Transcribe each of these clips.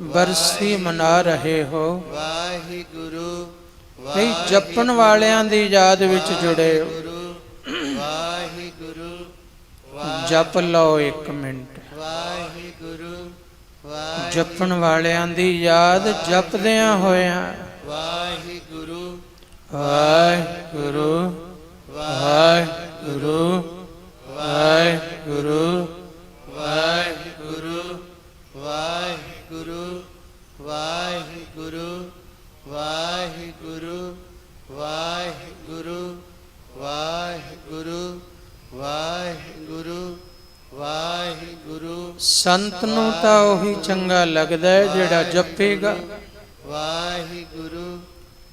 ਬਰਸੀ ਮਨਾ ਰਹੇ ਹੋ। ਵਾਹਿਗੁਰੂ ਕਈ ਜਪਣ ਵਾਲਿਆਂ ਦੀ ਯਾਦ ਵਿੱਚ ਜੁੜੇ ਹੋ। ਵਾਹਿਗੁਰੂ ਜਪ ਲਓ 1 ਮਿੰਟ। ਵਾਹਿਗੁਰੂ ਜਪਣ ਵਾਲਿਆਂ ਦੀ ਯਾਦ ਜਪਦਿਆਂ ਹੋਇਆਂ। ਵਾਹਿਗੁਰੂ ਵਾਹਿਗੁਰੂ ਵਾਹਿਗੁਰੂ ਵਾਹਿਗੁਰੂ ਵਾਹਿਗੁਰੂ ਵਾਹਿਗੁਰੂ ਵਾਹਿਗੁਰੂ ਵਾਹਿਗੁਰੂ ਵਾਹਿਗੁਰੂ ਵਾਹਿਗੁਰੂ ਵਾਹਿਗੁਰੂ ਵਾਹਿਗੁਰੂ। ਸੰਤ ਨੂੰ ਤਾਂ ਉਹੀ ਚੰਗਾ ਲੱਗਦਾ ਹੈ ਜਿਹੜਾ ਜਪੇਗਾ। ਵਾਹਿਗੁਰੂ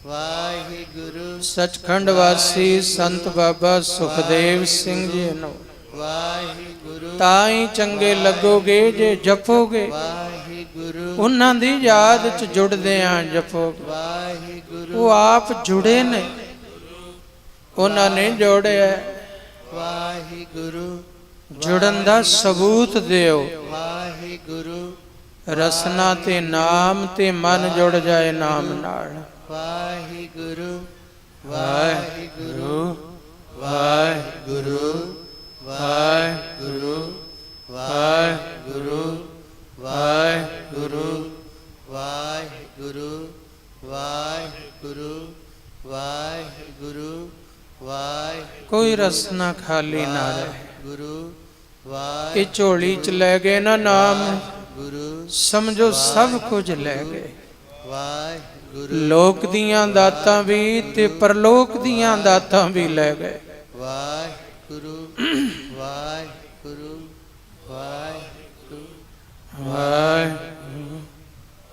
ਵਾਹਿਗੁਰੂ ਸਚਖੰਡ ਵਾਸੀ ਸੰਤ ਬਾਬਾ ਸੁਖਦੇਵ ਸਿੰਘ ਜੀ ਨੂੰ ਵਾਹਿਗੁਰੂ ਤਾਂ ਹੀ ਚੰਗੇ ਲੱਗੋਗੇ ਜੇ ਜਪੋਗੇ। ਵਾਹਿਗੁਰੂ ਉਹਨਾਂ ਦੀ ਯਾਦ ਚ ਜੁੜਦੇ ਆਂ ਜਪੋਗੇ। ਵਾਹਿਗੁਰੂ ਉਹ ਆਪ ਜੁੜੇ ਨੇ, ਉਹਨਾਂ ਨੇ ਜੋੜਿਆ। ਵਾਹਿਗੁਰੂ ਜੁੜਨ ਦਾ ਸਬੂਤ ਦਿਓ। ਵਾਹਿਗੁਰੂ ਰਸਨਾ ਤੇ ਨਾਮ ਤੇ ਮਨ ਜੁੜ ਜਾਏ ਨਾਮ ਨਾਲ। ਵਾਹਿਗੁਰੂ ਵਾਹਿਗੁਰੂ ਵਾਹਿਗੁਰੂ ਵਾਹਿਗੁਰੂ ਵਾਹਿਗੁਰੂ ਵਾਹਿਗੁਰੂ ਵਾਹਿਗੁਰੂ ਵਾਹਿਗੁਰੂ ਵਾਹਿਗੁਰੂ ਵਾਹਿਗੁਰੂ। ਕੋਈ ਰਸਨਾ ਖਾਲੀ ਨਾ ਰਹੇ। ਗੁਰੂ ਇਹ ਝੋਲੀ ਚ ਲੈ ਗਏ ਨਾ ਨਾਮ, ਵਾਹਿਗੁਰੂ ਸਮਝੋ ਸਭ ਕੁਝ ਲੈ ਗਏ। ਵਾਹਿਗੁਰੂ ਲੋਕ ਦੀਆਂ ਦਾਤਾਂ ਵੀ ਤੇ ਪਰਲੋਕ ਦੀਆਂ ਦਾਤਾਂ ਵੀ ਲੈ ਗਏ। ਵਾਹਿਗੁਰੂ ਵਾਹਿਗੁਰੂ ਵਾਹਿਗੁਰੂ ਵਾਹਿਗੁਰੂ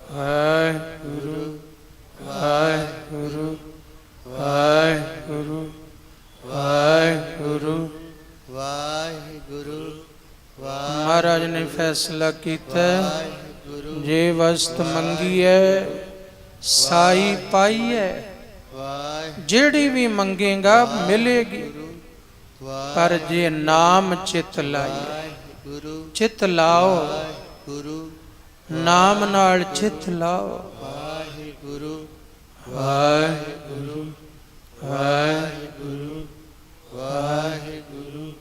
ਵਾਹਿਗੁਰੂ ਵਾਹਿਗੁਰੂ ਵਾਹਿਗੁਰੂ ਵਾਹਿਗੁਰੂ। ਵਾਹਿਗੁਰੂ ਮਹਾਰਾਜ ਨੇ ਫੈਸਲਾ ਕੀਤਾ, ਵਾਹਿਗੁਰੂ ਜੇ ਵਸਤ ਮੰਗੀ ਹੈ ਸਾਈ ਪਾਈ ਹੈ। ਵਾਹਿਗੁਰੂ ਜਿਹੜੀ ਵੀ ਮੰਗੇਗਾ ਮਿਲੇਗੀ, ਪਰ ਜੇ ਨਾਮ ਚਿਤ ਲਾਈਏ। ਗੁਰੂ ਚਿਤ ਲਾਓ, ਗੁਰੂ ਨਾਮ ਨਾਲ ਚਿਤ ਲਾਓ। ਵਾਹਿਗੁਰੂ ਵਾਹਿਗੁਰੂ ਵਾਹਿਗੁਰੂ ਵਾਹਿਗੁਰੂ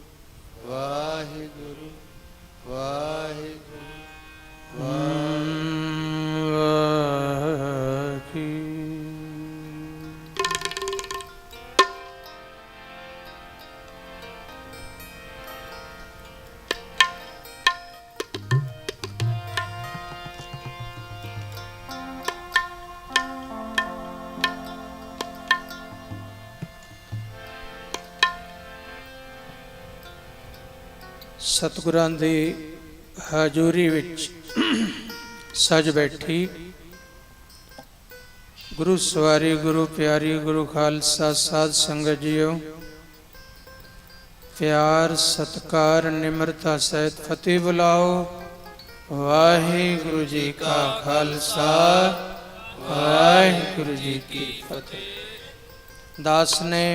ਵਾਹਿਗੁਰੂ ਵਾਹਿਗੁਰੂ ਸਤਿਗੁਰਾਂ ਦੀ ਹਾਜ਼ੂਰੀ ਵਿੱਚ ਸਜ ਬੈਠੀ ਗੁਰੂ ਸਵਾਰੀ, ਗੁਰੂ ਪਿਆਰੀ, ਗੁਰੂ ਖਾਲਸਾ ਸਾਧ ਸੰਗਤ ਜੀਓ, ਪਿਆਰ ਸਤਿਕਾਰ ਨਿਮਰਤਾ ਸਹਿਤ ਫਤਿਹ ਬੁਲਾਓ। ਵਾਹਿਗੁਰੂ ਜੀ ਕਾ ਖਾਲਸਾ ਵਾਹਿਗੁਰੂ ਜੀ ਕੀ ਫਤਿਹ। ਦਾਸ ਨੇ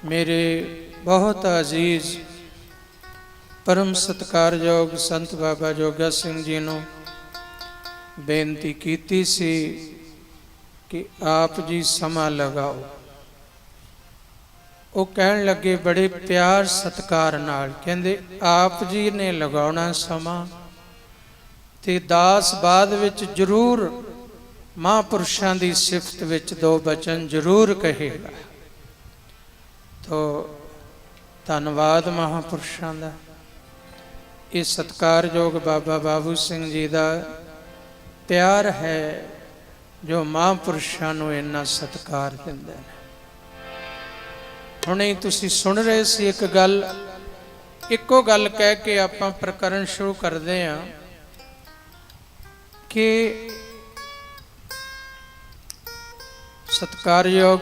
ਮੇਰੇ ਬਹੁਤ ਅਜ਼ੀਜ਼ ਪਰਮ ਸਤਿਕਾਰਯੋਗ ਸੰਤ ਬਾਬਾ ਜੋਗਾ ਸਿੰਘ ਜੀ ਨੂੰ ਬੇਨਤੀ ਕੀਤੀ ਸੀ ਕਿ ਆਪ ਜੀ ਸਮਾਂ ਲਗਾਓ। ਉਹ ਕਹਿਣ ਲੱਗੇ ਬੜੇ ਪਿਆਰ ਸਤਿਕਾਰ ਨਾਲ, ਕਹਿੰਦੇ ਆਪ ਜੀ ਨੇ ਲਗਾਉਣਾ ਸਮਾਂ ਤੇ ਦਾਸ ਬਾਅਦ ਵਿੱਚ ਜ਼ਰੂਰ ਮਹਾਂਪੁਰਸ਼ਾਂ ਦੀ ਸਿਫਤ ਵਿੱਚ 2 ਬਚਨ ਜ਼ਰੂਰ ਕਹੇਗਾ। ਤੋ ਧੰਨਵਾਦ ਮਹਾਂਪੁਰਸ਼ਾਂ ਦਾ। ਇਹ ਸਤਿਕਾਰਯੋਗ ਬਾਬਾ ਬਾਬੂ ਸਿੰਘ ਜੀ ਦਾ ਪਿਆਰ ਹੈ ਜੋ ਮਹਾਂਪੁਰਸ਼ਾਂ ਨੂੰ ਇੰਨਾ ਸਤਿਕਾਰ ਦਿੰਦੇ ਨੇ। ਹੁਣੇ ਤੁਸੀਂ ਸੁਣ ਰਹੇ ਸੀ ਇੱਕ ਗੱਲ, ਇੱਕੋ ਗੱਲ ਕਹਿ ਕੇ ਆਪਾਂ ਪ੍ਰਕਰਨ ਸ਼ੁਰੂ ਕਰਦੇ ਹਾਂ ਕਿ ਸਤਿਕਾਰਯੋਗ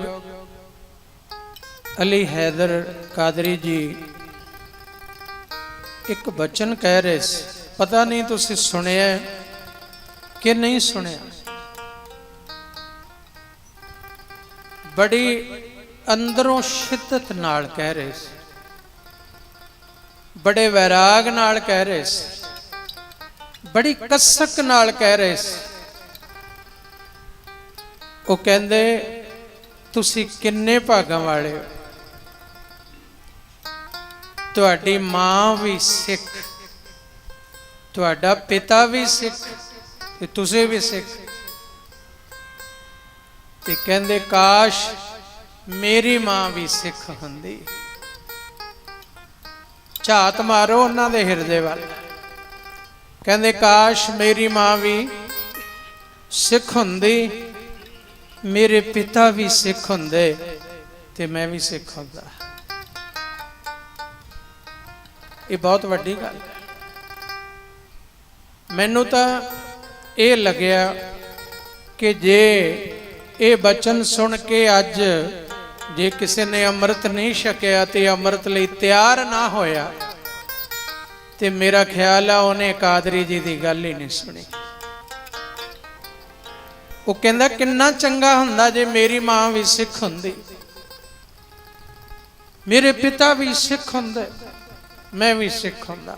ਅਲੀ ਹੈਦਰ ਕਾਦਰੀ ਜੀ ਇੱਕ ਬਚਨ ਕਹਿ ਰਹੇ ਸੀ, ਪਤਾ ਨਹੀਂ ਤੁਸੀਂ ਸੁਣਿਆ ਕਿ ਨਹੀਂ ਸੁਣਿਆ। ਬੜੀ ਅੰਦਰੋਂ ਸ਼ਿੱਦਤ ਨਾਲ ਕਹਿ ਰਹੇ ਸੀ, ਬੜੇ ਵੈਰਾਗ ਨਾਲ ਕਹਿ ਰਹੇ ਸੀ। बड़ी कसक नाल कह रहे सी। वो कहंदे तुसी किन्ने भागां वाले हो, तुहाडी मां भी सिख, तुहाडा पिता भी सिख ते तुसी भी सिख। ते कहंदे काश मेरी मां भी सिख हुंदी। झात मारो उन्हां दे हिरदे वल, कहंदे काश मेरी मां भी सिख हुंदी, मेरे पिता भी सिख हुंदे ते मैं भी सिख हुंदा। ये बहुत वड्डी गल है। मैनू तो ये लग्या कि जे ये बचन सुन के अज जे किसी ने अमृत नहीं छकिया तो अमृत लई तैयार ना होया तो मेरा ख्याल है उन्हें कादरी जी की गल ही नहीं सुनी। वो कहंदा किन्ना चंगा हुंदा जे मेरी मां भी सिख हुंदी, मेरे पिता भी सिख हुंदे, मैं भी सिख हुंदा।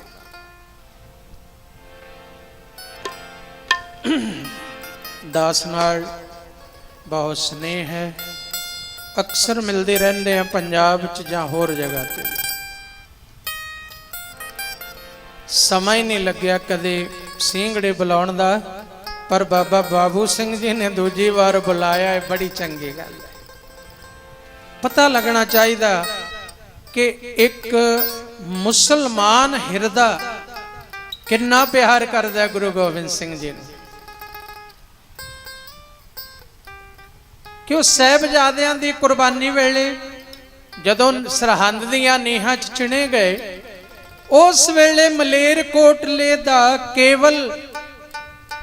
दास नाल बहुत स्नेह है, अक्सर मिलते रहते हैं पंजाब च जां होर जगह ते। समा ही नहीं लग्या कदे सींगड़े बुलाउण दा, पर बाबा बाबू सिंह जी ने दूजी बार बुलाया है, बड़ी चंगी गल है। पता लगना चाहिए कि एक मुसलमान हिरदा किन्ना प्यार करदा गुरु गोबिंद सिंह जी ने, कि साहिबजादियां दी कुर्बानी वेले जदों सरहंद दियां नीहां च चिणे गए, उस वेले मलेरकोटले दा केवल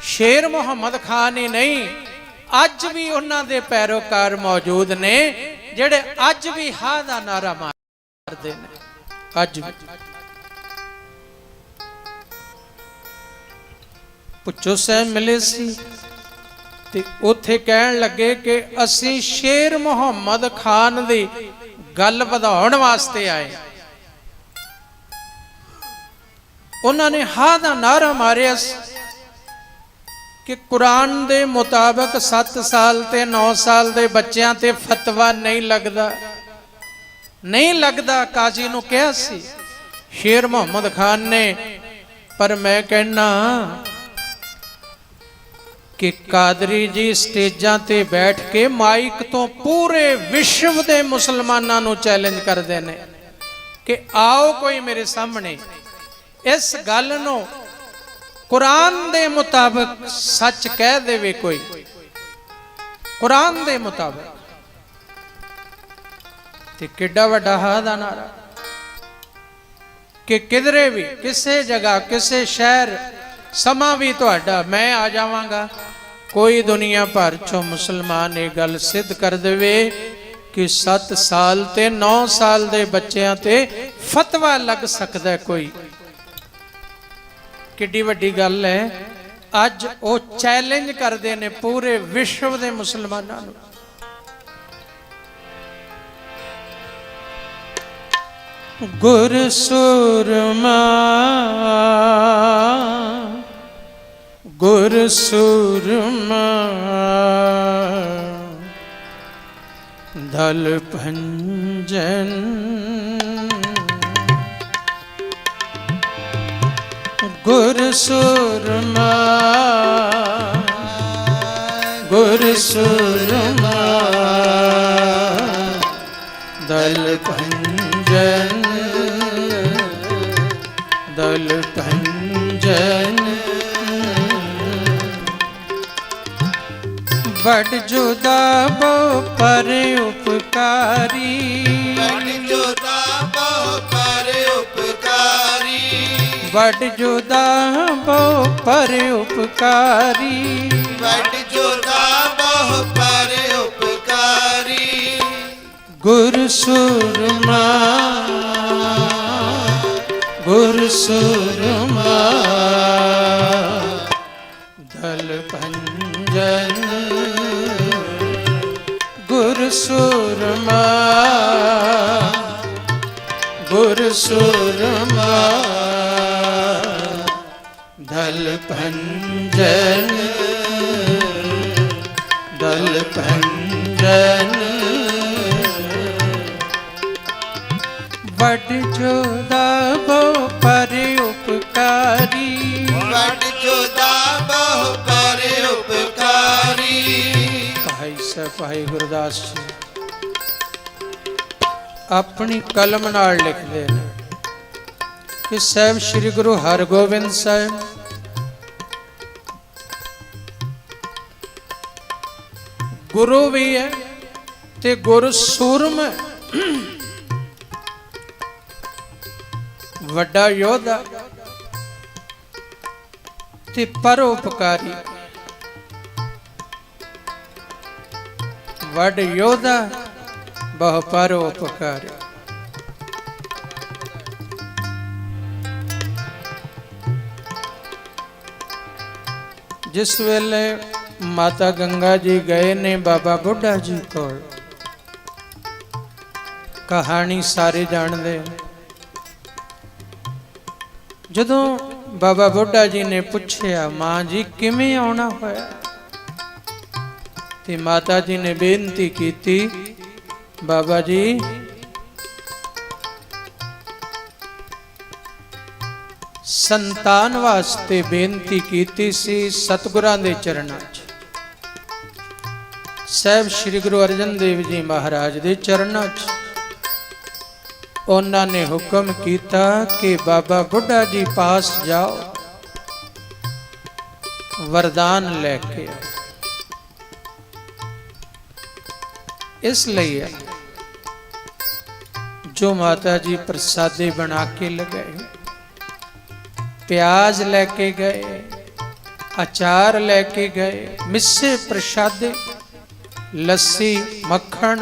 शेर मुहम्मद खान ही नहीं, अज भी उन्हां दे पैरोकार मौजूद ने जेड़े अज भी हा दा नारा मारदे ने। अज भी पुच्छो साहब मिले सी ते उत्थे कहन लगे कि असी शेर मुहम्मद खान दी गल वधाउण वास्ते आए। उन्होंने हा दा नारा मारिया कि कुरान दे मुताबिक 7 साल ते 9 साल दे बच्चों ते फतवा नहीं लगता, नहीं लगता। काजी नूं कहा सी शेर मुहम्मद खान ने, पर मैं कहना कि कादरी जी स्टेजां ते बैठ के माइक तो पूरे विश्व दे मुसलमानां नूं चैलेंज करदे ने कि आओ कोई मेरे सामने इस गल नूं कुरान दे मुताबिक सच कह देवे, कोई कुरान दे मुताबिक। ते किड्डा वड्डा हा दा नारा कि किधरे भी किसी जगह किसी शहर समा भी तुहाडा मैं आ जावांगा, कोई दुनिया भर चों मुसलमान ये गल सिद्ध कर देवे कि 7 साल ते 9 साल दे बच्चों ते फतवा लग सकता है कोई। किड्डी वड्डी गल है। अज वो चैलेंज करते ने पूरे विश्व के मुसलमानों नूं। गुर सुरमा गुर सुरमा दल भंजन, गुर सुरमा गुर सुरमा दल भंजन दल भंजन। बड़ जुदा बहु पर उपकारी, बड़ जुदा बहु पर उपकारी, बड़ जुदा बहु पर उपकारी, बड़ जुदा बहु पर उपकारी। गुर सुरमा गुर सुरमा दल भंजन, गुर सुरमा गुर सुरमा दल दल भंजन दल भंजन वड जोदा बहु पर उपकारी वड जोदा बहु पर उपकारी। भाई साहब भाई गुरदास जी अपनी कलम नाल लिखते हैं कि ਸਾਹਿਬ श्री गुरु हरगोबिंद साहब गुरु भी है ते गुरु सूरम है, वड्डा योद्धा ते परोपकारी। वड योद्धा बहु परोपकारी। जिस वेले माता गंगा जी गए ने बाबा बुढ़ा जी को, कहानी सारे जानते हैं। जदों बाबा बुढ़ा जी ने पूछया मां जी किवें आउणा होया, ते माता जी ने बेनती की बाबा जी संतान वास्ते बेनती की सी सतगुरां दे चरणां च। ਸਾਹਿਬ श्री गुरु अर्जन देव जी महाराज दे चरणां च उन्होंने हुक्म किया कि बाबा बुढ़ा जी पास जाओ, वरदान लेके आओ। इसलिए जो माता जी प्रसादे बना के लगाए, प्याज लेके गए, अचार लेके गए, मिस्से प्रसादे, लस्सी मक्खन।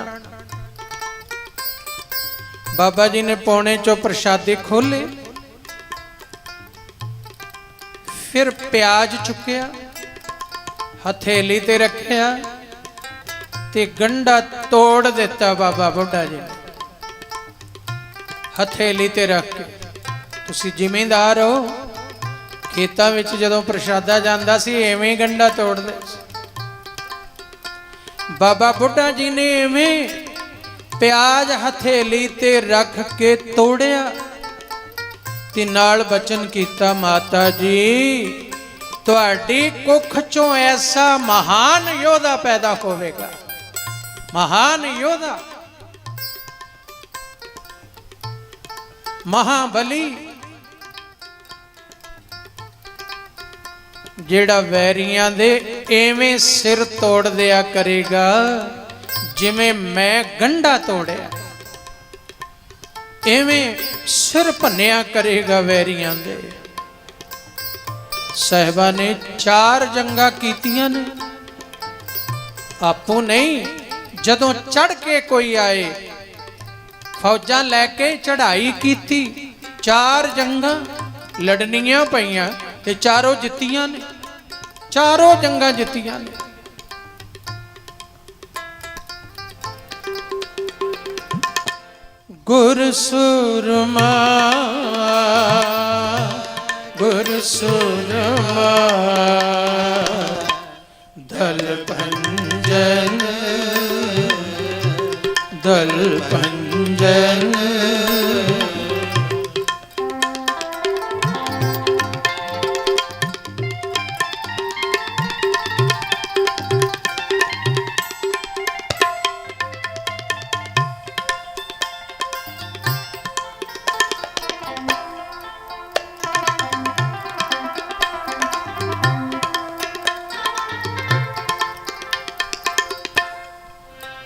बाबा जी ने पौने चो प्रसादे खोले, फिर प्याज चुकया, हथेली ते रखया ते गंढा तोड़ दिता बाबा बुढ़ा जी ने हथेली ते रख के। तुसी जिमींदार हो, खेतां विच जदों प्रसादा जांदा सी एवें गंढा तोड़दे सी। बाबा बुढ़ा जी ने एवें प्याज हथेली ते रख के तोड़िया ते नाल बचन कीता माता जी तुहाडी कुख चों ऐसा महान योद्धा पैदा होवेगा, महान योद्धा, महाबली, जेड़ा वैरियां दे एवें सिर तोड़ दिया करेगा जिमें मैं गंढा तोड़िया, एवें सिर भन्निया करेगा वैरियां दे। साहिबा ने 4 जंगा कीतियां ने, आपू नहीं, जदों चढ़ के कोई आए फौजां लैके चढ़ाई कीती। 4 जंगा लड़नियां पईयां ते चारों जित्तियां ने, चारों जंगा जित्तियां ने। गुर सुरमा गुर सुरमा दल भंजन दल भंजन।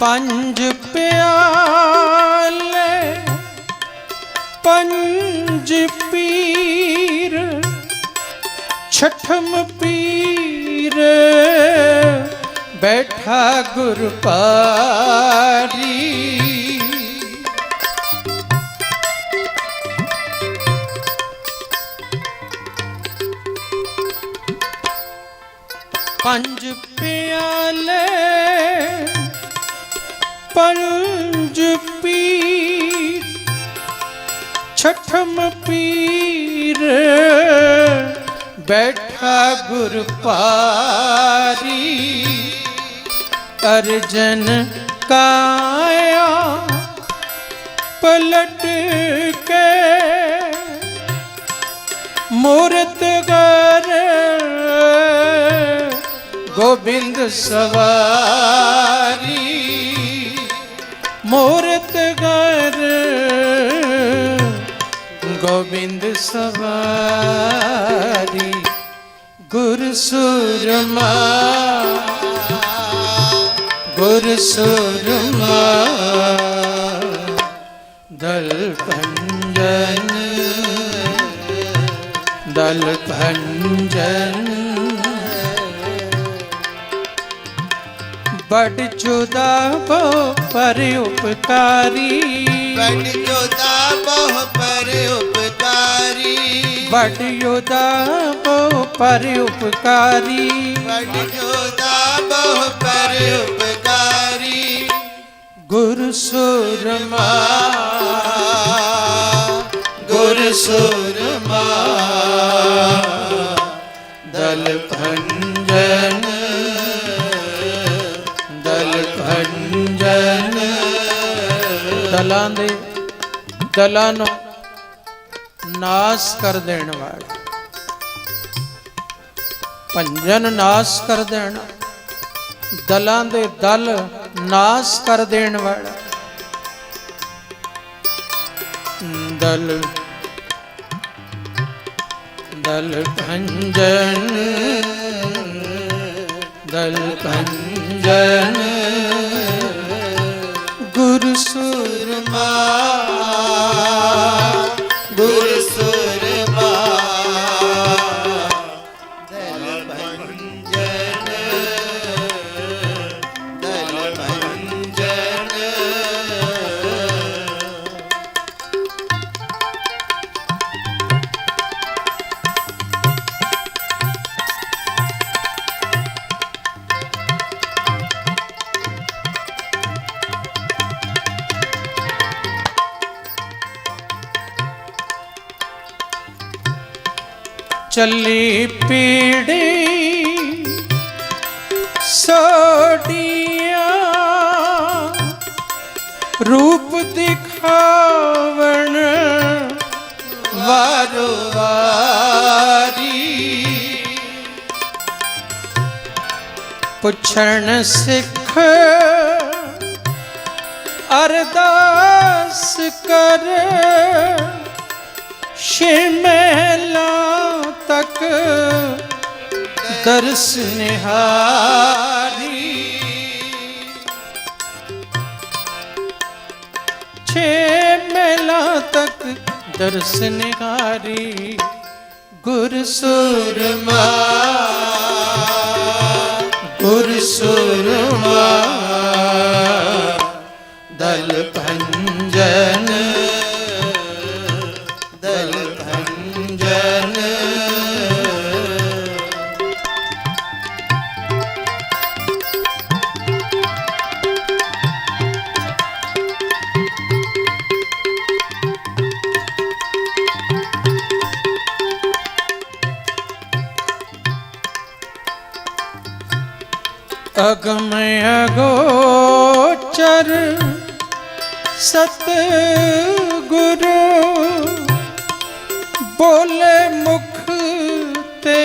पंज प्याले पंज पीर छठम पीर बैठा गुर पारी। पंज प्याले पंज पीर छठम पीर बैठा राखा गुर पारी, अर्जन काया पलट के मूरत गर गोविंद सवारी, मूरत गर गोविंद सवारी। गुर सुरमा गुर सुरमा दल भंजन दल भंजन। बड़ जुदा बहु पर उपकारी, बड़ जुदा बहु पर उपकारी, बड़ जुदा बहु पर उपकारी, बड़ जुदा बहु पर उपकारी। गुरु सुरमा गुरु सुरमा दल भंजन दल भंजन। दलां दे दलां ਨੂੰ ਨਾਸ ਕਰ ਦੇਣ ਵਾਲਾ, ਭੰਜਨ ਨਾਸ ਕਰ ਦੇਣਾ, ਦਲਾਂ ਦੇ ਦਲ ਨਾਸ ਕਰ ਦੇਣ ਵਾਲਾ। ਦਲ ਦਲ ਭੰਜਨ ਦਲ ਭੰਜਨ। ਗੁਰ ਸੁਰਮਾ गुर सुरमा दल भंजन दल भंजन। चली पीड़ी सोडिया, रूप दिखावन वारो वारी। पुछण सिख अरदास कर, शिमला तक दर्श निहारी। छे मेला तक दर्श निहारी। गुर सुरमा गुर सुरमा दल भंजन दल भंजन। अगम अगोचर सतगुरु, बोले मुख ते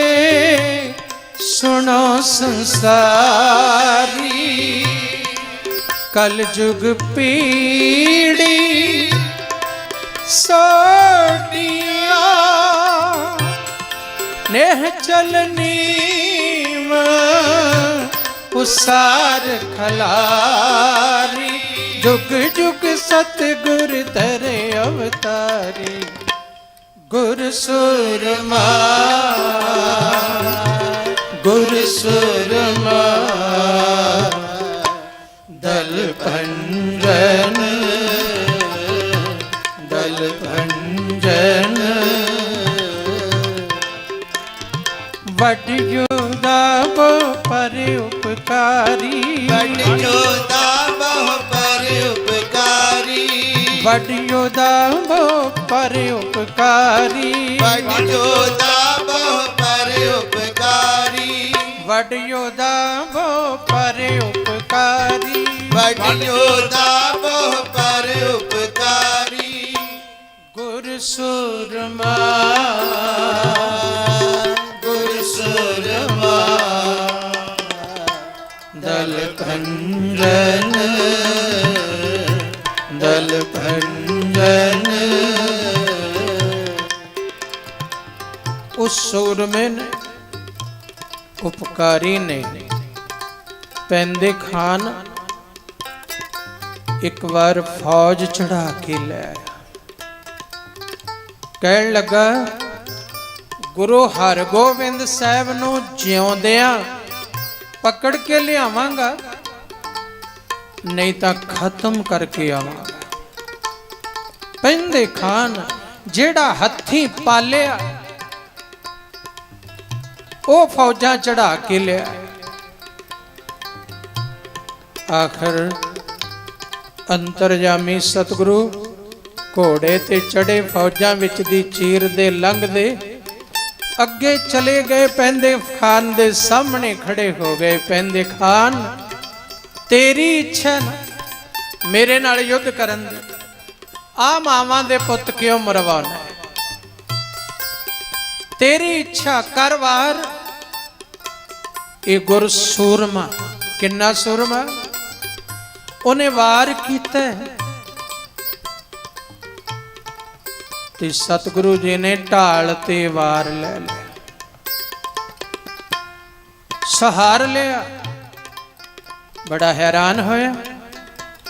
सुनो संसारी। कल जुग पीड़ी सोडिया, नेह चलनी उसार खलारी। जुग जुग सतगुर धरे अवतारी। गुर सुरमा गुर सुरमा दल भंजन दल भंजन। बड़ योदा पर उपकारी, बड़ योदा बहु पर उपकारी, बड़ योदा पर उपकारी, बड़ योदा बहु पर उपकारी। ਵੱਡ ਯੋਧਾ ਬਹੁ ਪਰ ਉਪਕਾਰੀ, ਵੱਡ ਯੋਧਾ ਬਹੁ ਪਰ ਉਪਕਾਰੀ, ਗੁਰ ਸੂਰਮਾ ਗੁਰ ਸੂਰਮਾ, ਦਲ ਭੰਜਨ ਦਲ ਭੰਜਨ। ਉਸ ਸੂਰਮੇ ਨੇ, ਉਪਕਾਰੀ ਨੇ, ਪੈਂਦੇ ਖਾਨ ਇੱਕ ਵਾਰ ਫੌਜ ਚੜਾ ਕੇ ਲੈ ਆਇਆ। ਕਹਿਣ ਲੱਗਾ ਗੁਰੂ ਹਰਗੋਬਿੰਦ ਸਾਹਿਬ ਨੂੰ ਜਿਉਂਦਿਆਂ ਪਕੜ ਕੇ ਲਿਆਵਾਂਗਾ, ਨਹੀਂ ਤਾਂ ਖਤਮ ਕਰਕੇ ਆਵਾਂਗਾ। ਪੈਂਦੇ ਖਾਨ ਜਿਹੜਾ ਹੱਥੀਂ ਪਾਲਿਆ ਉਹ ਫੌਜਾਂ ਚੜਾ ਕੇ ਲਿਆ। ਆਖਰ ਅੰਤਰਜਾਮੀ ਸਤਿਗੁਰੂ ਘੋੜੇ ਤੇ ਚੜੇ ਫੌਜਾਂ ਵਿੱਚ ਦੀ ਚੀਰ ਦੇ ਲੰਘਦੇ ਅੱਗੇ ਚਲੇ ਗਏ। ਪੈਂਦੇ ਖਾਨ ਦੇ ਸਾਹਮਣੇ ਖੜੇ ਹੋ ਗਏ। ਪੈਂਦੇ ਖਾਨ, ਤੇਰੀ ਇੱਛਾ ਨਾ ਮੇਰੇ ਨਾਲ ਯੁੱਧ ਕਰਨ ਦੀ, ਆ ਮਾਵਾਂ ਦੇ ਪੁੱਤ ਕਿਉਂ ਮਰਵਾਉਣਾ? ਤੇਰੀ ਇੱਛਾ ਕਰ ਵਾਰ। ਇਹ ਗੁਰ ਸੂਰਮਾ, ਕਿੰਨਾ ਸੂਰਮਾ, ਉਹਨੇ ਵਾਰ ਕੀਤਾ ਤੇ ਸਤਿਗੁਰੂ ਜੀ ਨੇ ਢਾਲ ਤੇ ਵਾਰ ਲੈ ਲਿਆ, ਸਹਾਰ ਲਿਆ। ਬੜਾ ਹੈਰਾਨ ਹੋਇਆ।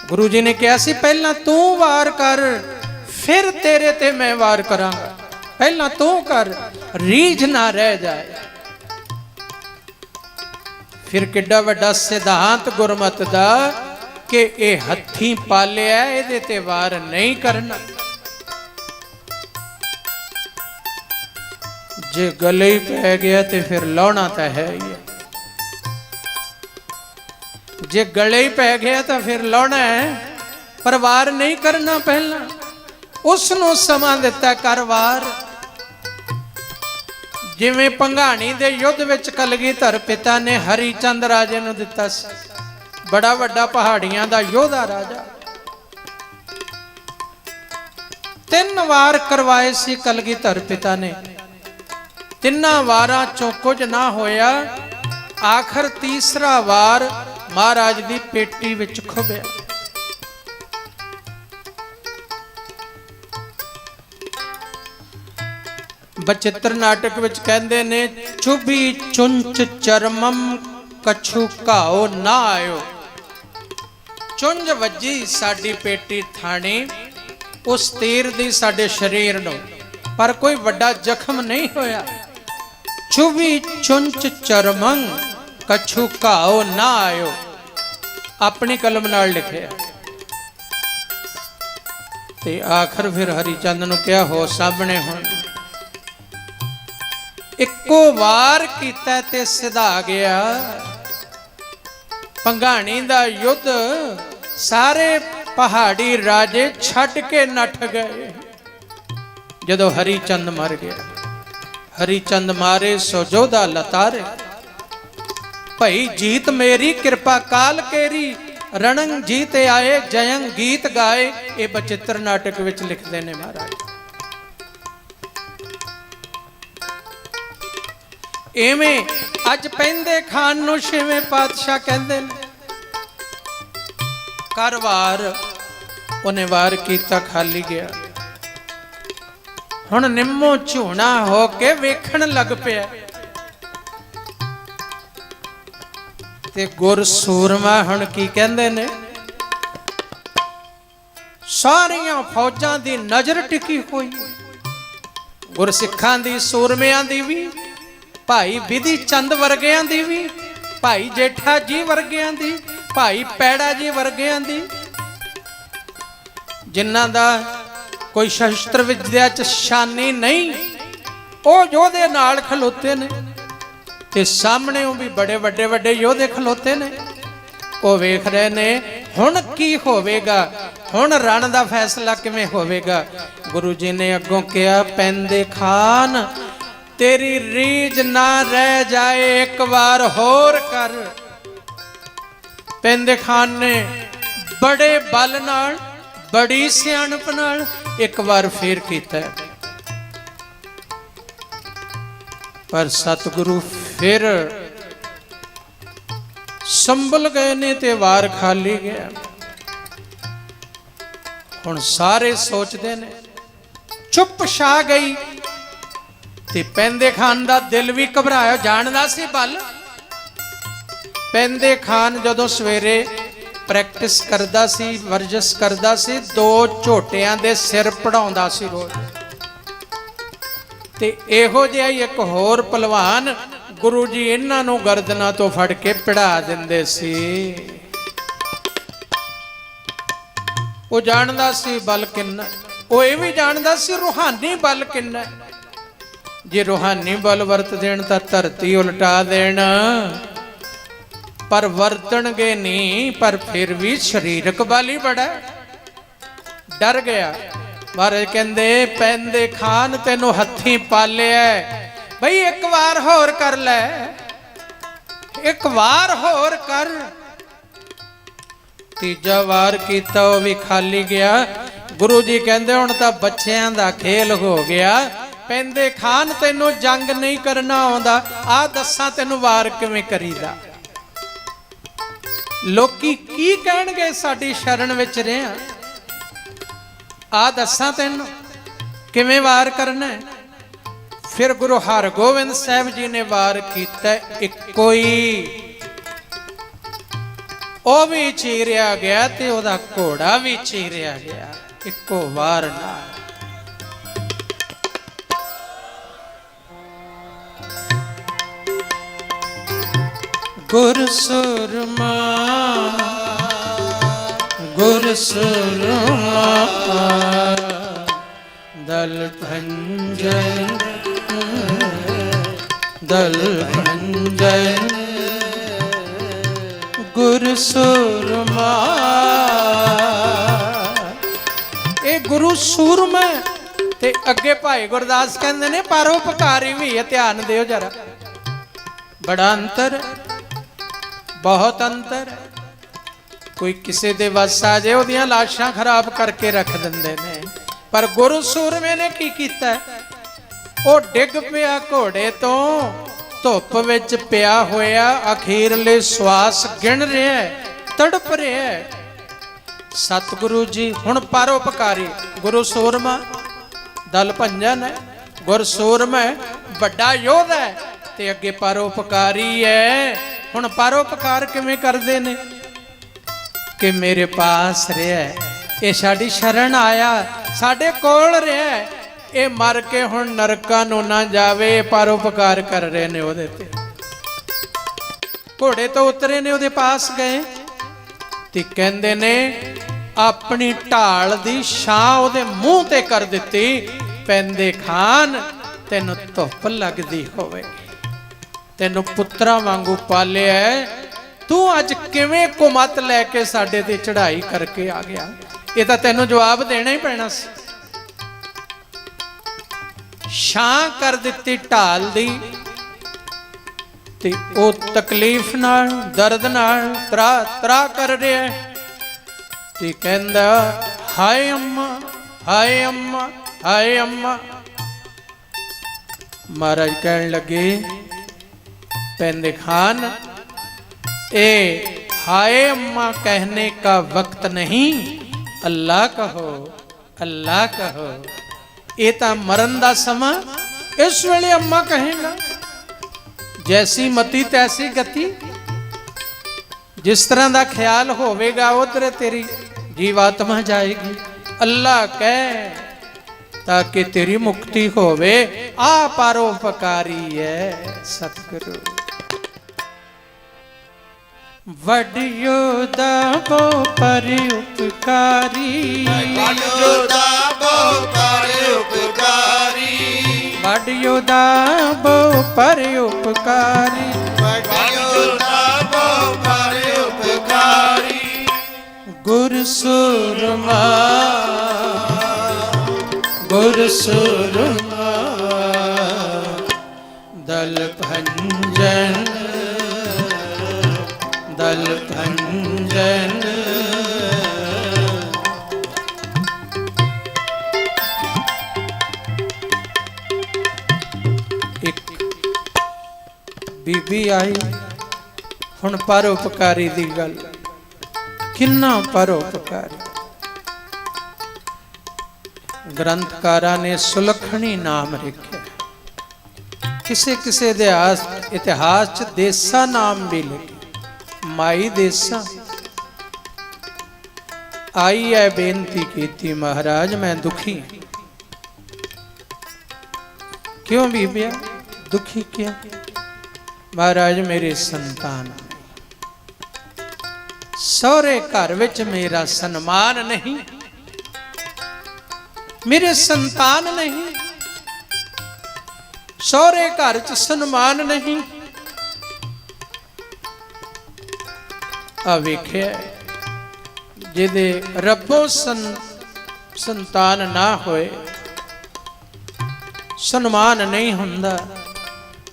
ਗੁਰੂ ਜੀ ਨੇ ਕਿਹਾ ਸੀ ਪਹਿਲਾਂ ਤੂੰ ਵਾਰ ਕਰ, ਫਿਰ ਤੇਰੇ ਤੇ ਮੈਂ ਵਾਰ ਕਰਾਂਗਾ। ਪਹਿਲਾਂ ਤੂੰ ਕਰ, ਰੀਝ ਨਾ ਰਹਿ ਜਾਏ। ਫਿਰ ਕਿੱਡਾ ਵੱਡਾ ਸਿਧਾਂਤ ਗੁਰਮਤਿ ਦਾ ਕਿ ਇਹ ਹੱਥੀਂ ਪਾਲਿਆ, ਇਹਦੇ ਤੇ ਵਾਰ ਨਹੀਂ ਕਰਨਾ। ਜੇ ਗਲੇ ਹੀ ਪੈ ਗਿਆ ਤੇ ਫਿਰ ਲਾਉਣਾ ਤਾਂ ਹੈ ਹੀ। ਜੇ ਗਲੇ ਹੀ ਪੈ ਗਿਆ ਤਾਂ ਫਿਰ ਲਾਉਣਾ ਹੈ, ਪਰ ਵਾਰ ਨਹੀਂ ਕਰਨਾ। ਪਹਿਲਾਂ ਉਸ ਨੂੰ ਸਮਾਂ ਦਿੱਤਾ, ਕਰ ਵਾਰ। ਜਿਵੇਂ ਭੰਗਾਣੀ ਦੇ ਯੁੱਧ ਵਿੱਚ ਕਲਗੀਧਰ ਪਿਤਾ ਨੇ ਹਰੀ ਚੰਦ ਰਾਜੇ ਨੂੰ ਦਿੱਤਾ ਸੀ, ਬੜਾ ਵੱਡਾ ਪਹਾੜੀਆਂ ਦਾ ਯੋਧਾ ਰਾਜਾ। 3 ਵਾਰ ਕਰਵਾਏ ਸੀ ਕਲਗੀਧਰ ਪਿਤਾ ਨੇ, ਤਿੰਨਾਂ ਵਾਰਾਂ ਚੋਂ ਕੁਝ ਨਾ ਹੋਇਆ। ਆਖਰ ਤੀਸਰਾ ਵਾਰ ਮਹਾਰਾਜ ਦੀ ਪੇਟੀ ਵਿੱਚ ਖੁੱਭਿਆ। ਬਚਿੱਤਰ ਨਾਟਕ ਵਿੱਚ ਕਹਿੰਦੇ ਨੇ, ਚੁਭੀ ਚੁੰਚ ਚਰਮਮ ਕਛੂ ਘਾਓ ਨਾ ਆਇਓ। ਚੁੰਝ ਵੱਜੀ ਸਾਡੀ ਪੇਟੀ ਥਾਣੀ, ਉਸ ਤੀਰ ਦੀ ਸਾਡੇ ਸਰੀਰ ਨੂੰ, ਪਰ ਕੋਈ ਵੱਡਾ ਜ਼ਖਮ ਨਹੀਂ ਹੋਇਆ। ਚੁਭੀ ਚੁੰਚ ਚਰਮੰ ਕਛੂ ਘਾਓ ਨਾ ਆਇਓ, ਆਪਣੀ ਕਲਮ ਨਾਲ ਲਿਖਿਆ। ਤੇ ਆਖਰ ਫਿਰ ਹਰੀਚੰਦ ਨੂੰ ਕਿਹਾ, ਹੋ ਸਾਹਮਣੇ ਹੁਣ। ਇੱਕੋ ਵਾਰ ਕੀਤਾ ਤੇ ਸਿਧਾ ਗਿਆ। ਭੰਗਾਣੀ ਦਾ ਯੁੱਧ ਸਾਰੇ ਪਹਾੜੀ ਰਾਜੇ ਛੱਡ ਕੇ ਨੱਠ ਗਏ। ਜਦੋਂ ਹਰੀਚੰਦ ਮਰ ਗਿਆ, ਹਰੀਚੰਦ ਮਾਰੇ ਸੋ ਜੋਧਾ ਲਤਾਰੇ। ਭਈ ਜੀਤ ਮੇਰੀ ਕਿਰਪਾ ਕਾਲ ਕੇਰੀ, ਰਣੰ ਜੀਤ ਆਏ ਜਯੰ ਗੀਤ ਗਾਏ। ਇਹ ਬਚਿੱਤਰ ਨਾਟਕ ਵਿੱਚ ਲਿਖਦੇ ਨੇ ਮਹਾਰਾਜ। ਐਵੇਂ ਅੱਜ ਪੈਂਦੇ ਖਾਨ ਨੂੰ ਛੇਵੇਂ ਪਾਤਸ਼ਾਹ ਕਹਿੰਦੇ ਨੇ, ਕਰ ਵਾਰ। ਉਹਨੇ ਵਾਰ ਕੀਤਾ, ਖਾਲੀ ਗਿਆ। ਹੁਣ ਨਿੰਮੋ ਝੂਣਾ ਹੋ ਕੇ ਵੇਖਣ ਲੱਗ ਪਿਆ ਤੇ ਗੁਰ ਸੂਰਮਾ ਹੁਣ ਕੀ ਕਹਿੰਦੇ ਨੇ, ਸਾਰੀਆਂ ਫੌਜਾਂ ਦੀ ਨਜ਼ਰ ਟਿਕੀ ਹੋਈ, ਗੁਰਸਿੱਖਾਂ ਦੀ, ਸੂਰਮਿਆਂ ਦੀ ਵੀ, ਭਾਈ ਵਿਧੀ ਚੰਦ ਵਰਗਿਆਂ ਦੀ ਵੀ, ਭਾਈ ਜੇਠਾ ਜੀ ਵਰਗਿਆਂ ਦੀ, ਭਾਈ ਪੈੜਾ ਜੀ ਵਰਗਿਆਂ ਦੀ, ਜਿਨ੍ਹਾਂ ਦਾ ਕੋਈ ਸ਼ਸਤਰ ਵਿਦਿਆ ਚ ਸ਼ਾਨੀ ਨਹੀਂ, ਉਹ ਯੋਧੇ ਨਾਲ ਖਲੋਤੇ ਨੇ। ਤੇ ਸਾਹਮਣੇੋਂ ਵੀ ਬੜੇ ਵੱਡੇ ਵੱਡੇ ਯੋਧੇ ਖਲੋਤੇ ਨੇ। ਉਹ ਵੇਖ ਰਹੇ ਨੇ ਹੁਣ ਕੀ ਹੋਵੇਗਾ, ਹੁਣ ਰਣ ਦਾ ਫੈਸਲਾ ਕਿਵੇਂ ਹੋਵੇਗਾ। ਗੁਰੂ ਜੀ ਨੇ ਅੱਗੋਂ ਕਿਹਾ, ਪੈਂਦੇ ਖਾਨ तेरी रीझ ना रह जाए एक बार होर कर। पेंदे खान ने बड़े बल नाल बड़ी सियाणप नाल एक बार फिर कीता, पर सतगुरु फिर संभल गए ने ते वार खाली गया। हुण सारे सोचते ने, चुप छा गई ते पेंदे खान दा दिल भी घबराया, जानदा सी बल। पेंदे खान जदों सवेरे प्रैक्टिस करदा सी, वर्जिश करदा सी, 2 झोटियां दे सिर पढ़ाउंदा सी रोज। ते इहो जिहा ही एक होर पहलवान गुरु जी इन्हां नूं गर्दनां तो फड़ के पढ़ा दिंदे सी। वो जानदा सी बल किन्ना, वो ये भी जानदा सी रूहानी बल किन्ना। जे रूहानी बल वरत देण तां धरती उलटा देण, पर वरतणगे नहीं, पर फिर भी शरीरक बल ही बड़ा। डर गया। महाराज कहंदे पेंदे खान तेनू हथी पालिया, बई एक बार होर कर लै, एक बार होर कर। तीजा वार कीता वो भी खाली गया। गुरु जी कहंदे हुण तां बच्चियां दा खेल हो गया, पेंदे खान तेनू जंग नहीं करना आउंदा, आ दस्सां तेनू वार किवें करीदा। लोकी की कहणगे साडी शरण विच रहिया, आ दस्सां तेनू किवें वार करना है। फिर गुरु हरगोबिंद साहिब जी ने वार कीता, इक्को ही ਉਹ भी चीरिया गया ते ओदा घोड़ा भी चीरिया गया, इक्को वार नाल। गुरसुरमा गुरसुरमा दल भंजन दल भंजन गुरसुरमा। ये गुरु सूरमा ते अगे भाई गुरदास कहंदे ने परोपकारी भी है, ध्यान दियो जरा, बड़ा अंतर, बहुत अंतर। कोई किसी दे वस आ जाए ओदियां लाशां खराब करके रख दिंदे ने, पर गुरु सूरमे ने की कीता, वो डिग पिया घोड़े तो, धुप विच पिया होया, अखीरले श्वास गिण रहा है, तड़प रहा है। सतगुरु जी हुण परोपकारी, गुरु सूरमा दल भंजन है, गुर सूरमा बड़ा योद्धा है, ते अगे परोपकारी है। हुण परोपकार किवें करदे ने कि मेरे पास रहा, ये साडी शरण आया, साडे कोल रहा, ये मर के हुण नरकां नूं ना जावे, परोपकार कर रहे ने ओदे ते। घोड़े तो उतरे ने, ओदे पास गए ते कहंदे ने अपनी ढाल दी छां ओदे मूंह ते कर दित्ती, पेंदे खान तैनूं धुप लगदी होवे, तैनूं पुत्रा वांगू पालिया, तू अज किवें कुमत लैके साडे ते चढ़ाई करके आ गया। ये तां तैनूं जवाब देना ही पैना सी। छां कर दित्ती ढाल दी, ते ओ तकलीफ नाल दर्द नाल त्रा त्रा कर रहा है, ते कहंदा हाय अम्मा हाय अम्मा हाय अम्मा। महाराज कहन लगे पेंदे खान, ए हाय अम्मा कहने का वक्त नहीं, अल्लाह कहो अल्लाह कहो। ये तो मरण का समा, इस वेले अम्मा कहेगा, जैसी मति तैसी गति, जिस तरह का ख्याल होवेगा उधर तेरी जीवात्मा जाएगी। अल्लाह कह ताकि तेरी मुक्ति होवे, आ परोपकारी है सतगुरु। वडियो दाबो पर उपकारी, वडियो दाबो पर उपकारी, वडियो दाबो पर उपकारी, वडियो दाबो पर उपकारी। गुरसुरमा गुरसुरमा दल भंजन दल भंजन। एक बीबी आई हुण परोपकारी दी गल, किन्ना परोपकारी। ग्रंथकारा ने सुलखणी नाम लिखे, किसे किसे इतिहास च देसा नाम भी लिखे। माई देसा आई है बेनती की, महाराज मैं दुखी। क्यों बीबिया दुखी क्यों? महाराज मेरे संतान, सौरे घर विच मेरा सन्मान नहीं, मेरे संतान नहीं, सौरे घर च सन्मान नहीं। आ वेख्या जिहदे रब्बों संतान ना होए, सन्मान नहीं हुंदा।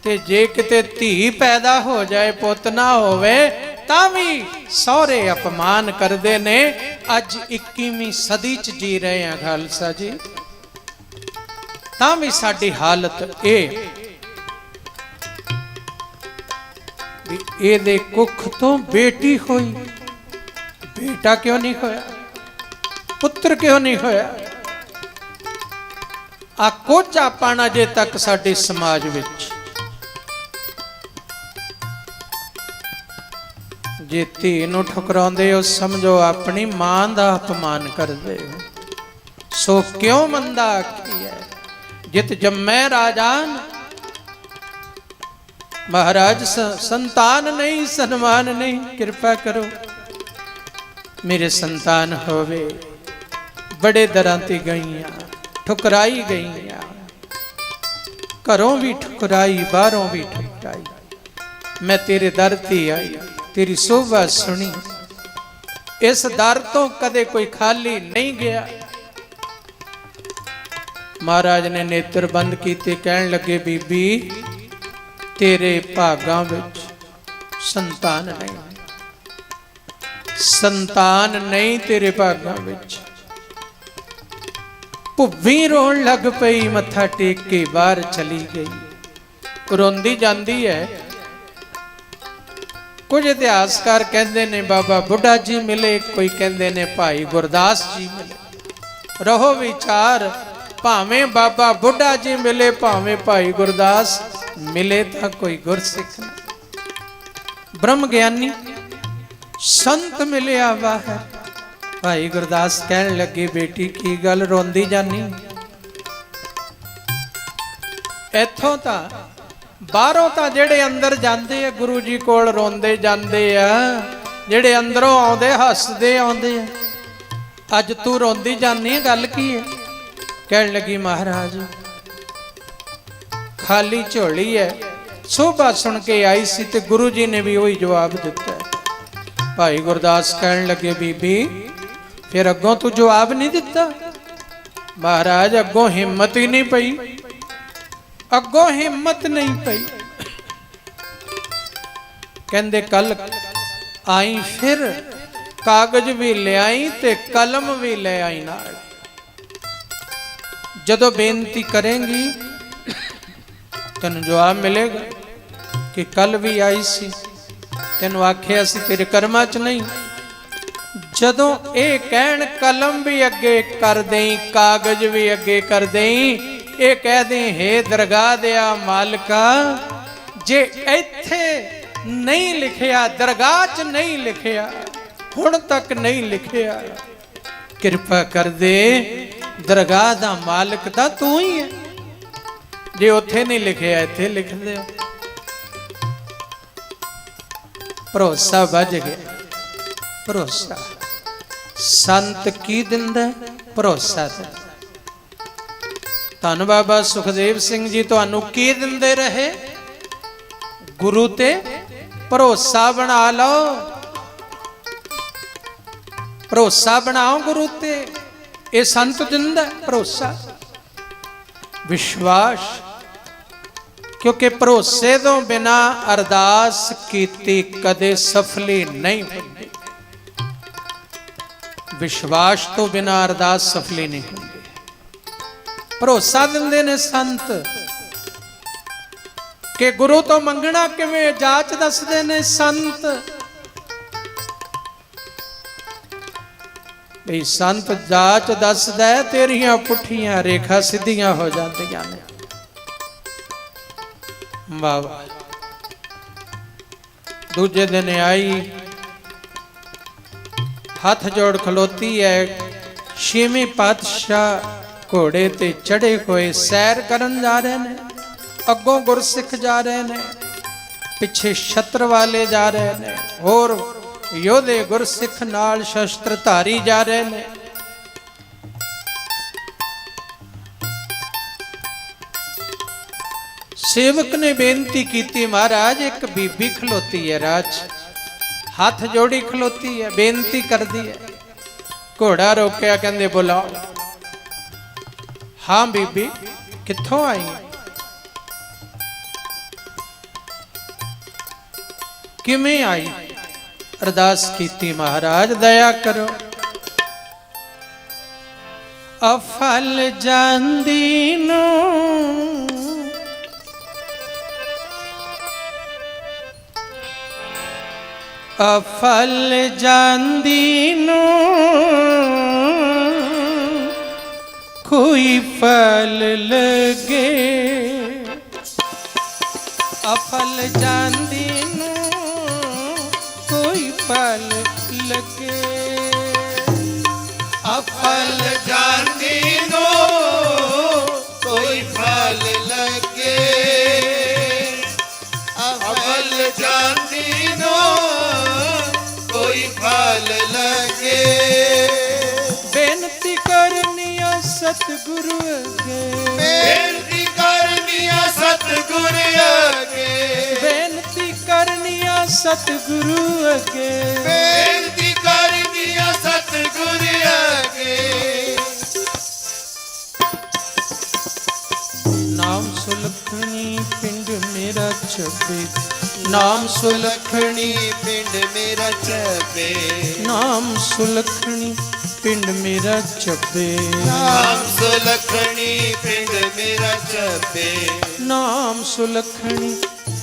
ते जे किते धी पैदा हो जाए पुत ना होवे तां भी सौरे अपमान करदे ने। अज 21वीं सदी च जी रहे हैं खालसा जी, तां भी साडी हालत ए कुख तो बेटी होई, बेटा क्यों नहीं होया, पुत्र क्यों नहीं होया? आ कुछ आपन अजे तक साडे समाज विच जे धी नूं ठुकराउंदे हो समझो अपनी मां दा अपमान करदे हो। सो क्यों मंदा आखी है जित जम्मै राजान। महाराज संतान नहीं, सन्मान नहीं, कृपा करो मेरे संतान होवे। बड़े दरां ते गईयां, ठुकराई गईयां, घरों भी ठुकराई, बाहरों भी ठुकराई। मैं तेरे दर ते आई, तेरी शोभा सुनी, इस दर तो कदे कोई खाली नहीं गया। महाराज ने नेत्र बंद कीते, कहन लगे बीबी तेरे भागां विच संतान नहीं, संतान नहीं तेरे भागां विच। भुव्वी रोण लग पई, मत्था टेक के बाहर चली गई, रोंदी जांदी है। कुछ इतिहासकार कहते ने बाबा बुढ़ा जी मिले, कोई कहते ने भाई गुरदास जी मिले। रहो विचार, भावें बाबा बुढ़ा जी मिले, भावें भाई गुरदास मिले, तो कोई गुरसिख ब्रह्म ज्ञानी संत मिले आवा है। भाई गुरदास कहन लगे बेटी की गल रोंदी जानी। इथों तां बाहरों तां जेड़े अंदर जाते हैं गुरु जी कोल रोंदे जाते हैं, जेड़े अंदरों आउंदे हसदे आउंदे। अज तू रोंदी जानी, गल की है? कहन लगी महाराज खाली झोली है, शोभा सुन के आई सी ते गुरु जी ने भी वही जवाब दिता। भाई गुरदास कहन लगे बीबी फिर अगों तू जवाब नहीं दिता? महाराज अगों हिम्मत ही नहीं पई, अगों हिम्मत नहीं पई। कहंदे कल आई फिर कागज भी ले आई ते कलम भी ले आई नाल। जदों बेनती करेंगी तेन जवाब मिलेगा कि कल भी आई सी, तेन आख्या सी तेरे कर्मां च नहीं। जदों ए कहण कलम भी अगे कर देई, कागज भी अगे कर देई, ये कह दे हे दरगाह दिया मालिका जे इत्थे नहीं लिखिया, दरगाह च नहीं लिखिया, हुण तक नहीं लिखिया, कृपा कर दे दरगाह दा मालिक तां तू ही है। जे उत्थे नहीं लिखिया इत्थे लिख दे। भरोसा बज गया। भरोसा संत की दिंदा, भरोसा दिंदा। धन बाबा सुखदेव सिंह जी तुहानू की दिंदे रहे? गुरु ते भरोसा बना लो, भरोसा बनाओ गुरु ते। ये संत दिंदा भरोसा, विश्वास क्योंकि भरोसे तो बिना अरदास कीती कदे सफली नहीं होती। विश्वास तो बिना अरदास सफली नहीं होती। भरोसा दिंदे ने संत कि गुरु तो मंगना किवें, जाच दसदे ने संत भी संत जाच दसदा तेरियां पुठियां रेखा सीधियां हो जांदियां ने। बाबा दूजे दिन आई हाथ जोड़ खलोती है। छेवीं पातशाह घोड़े ते चढ़े हुए सैर करन जा रहे ने। अगों गुरसिख जा रहे ने, पिछे छत्र वाले जा रहे ने, और योधे गुरसिख नाल शस्त्रधारी जा रहे ने। सेवक ने बेनती की, महाराज एक बीबी खलोती है राज, हाथ जोड़ी खलोती है, बेनती कर दी है। घोड़ा रोकया, कहंदे बुलाओ। हाँ बीबी कित्थों आई? किवें आई? अरदास कीती, महाराज दया करो। अफल जांदी नो अफल जांदी नो कोई फल लगे। अफल जांदी नो कोई फल लगे। अफल जांदी नो कोई फल लगे। अफल जांदी नो कोई फल लगे। बेनती करनिया सतगुरु अगे। बेनती करनिया सतगुरु अगे। बेनती करनिया सतगुरु अगे। बेनती करनिया सतगुरु अगे। नाम सुलखनी पिंड मेरा छपे। नाम सुलखनी पिंड मेरा छपे। नाम सुलखनी पिंड मेरा छपे। नाम सुलखनी पिंड मेरा छपे। नाम सुलखनी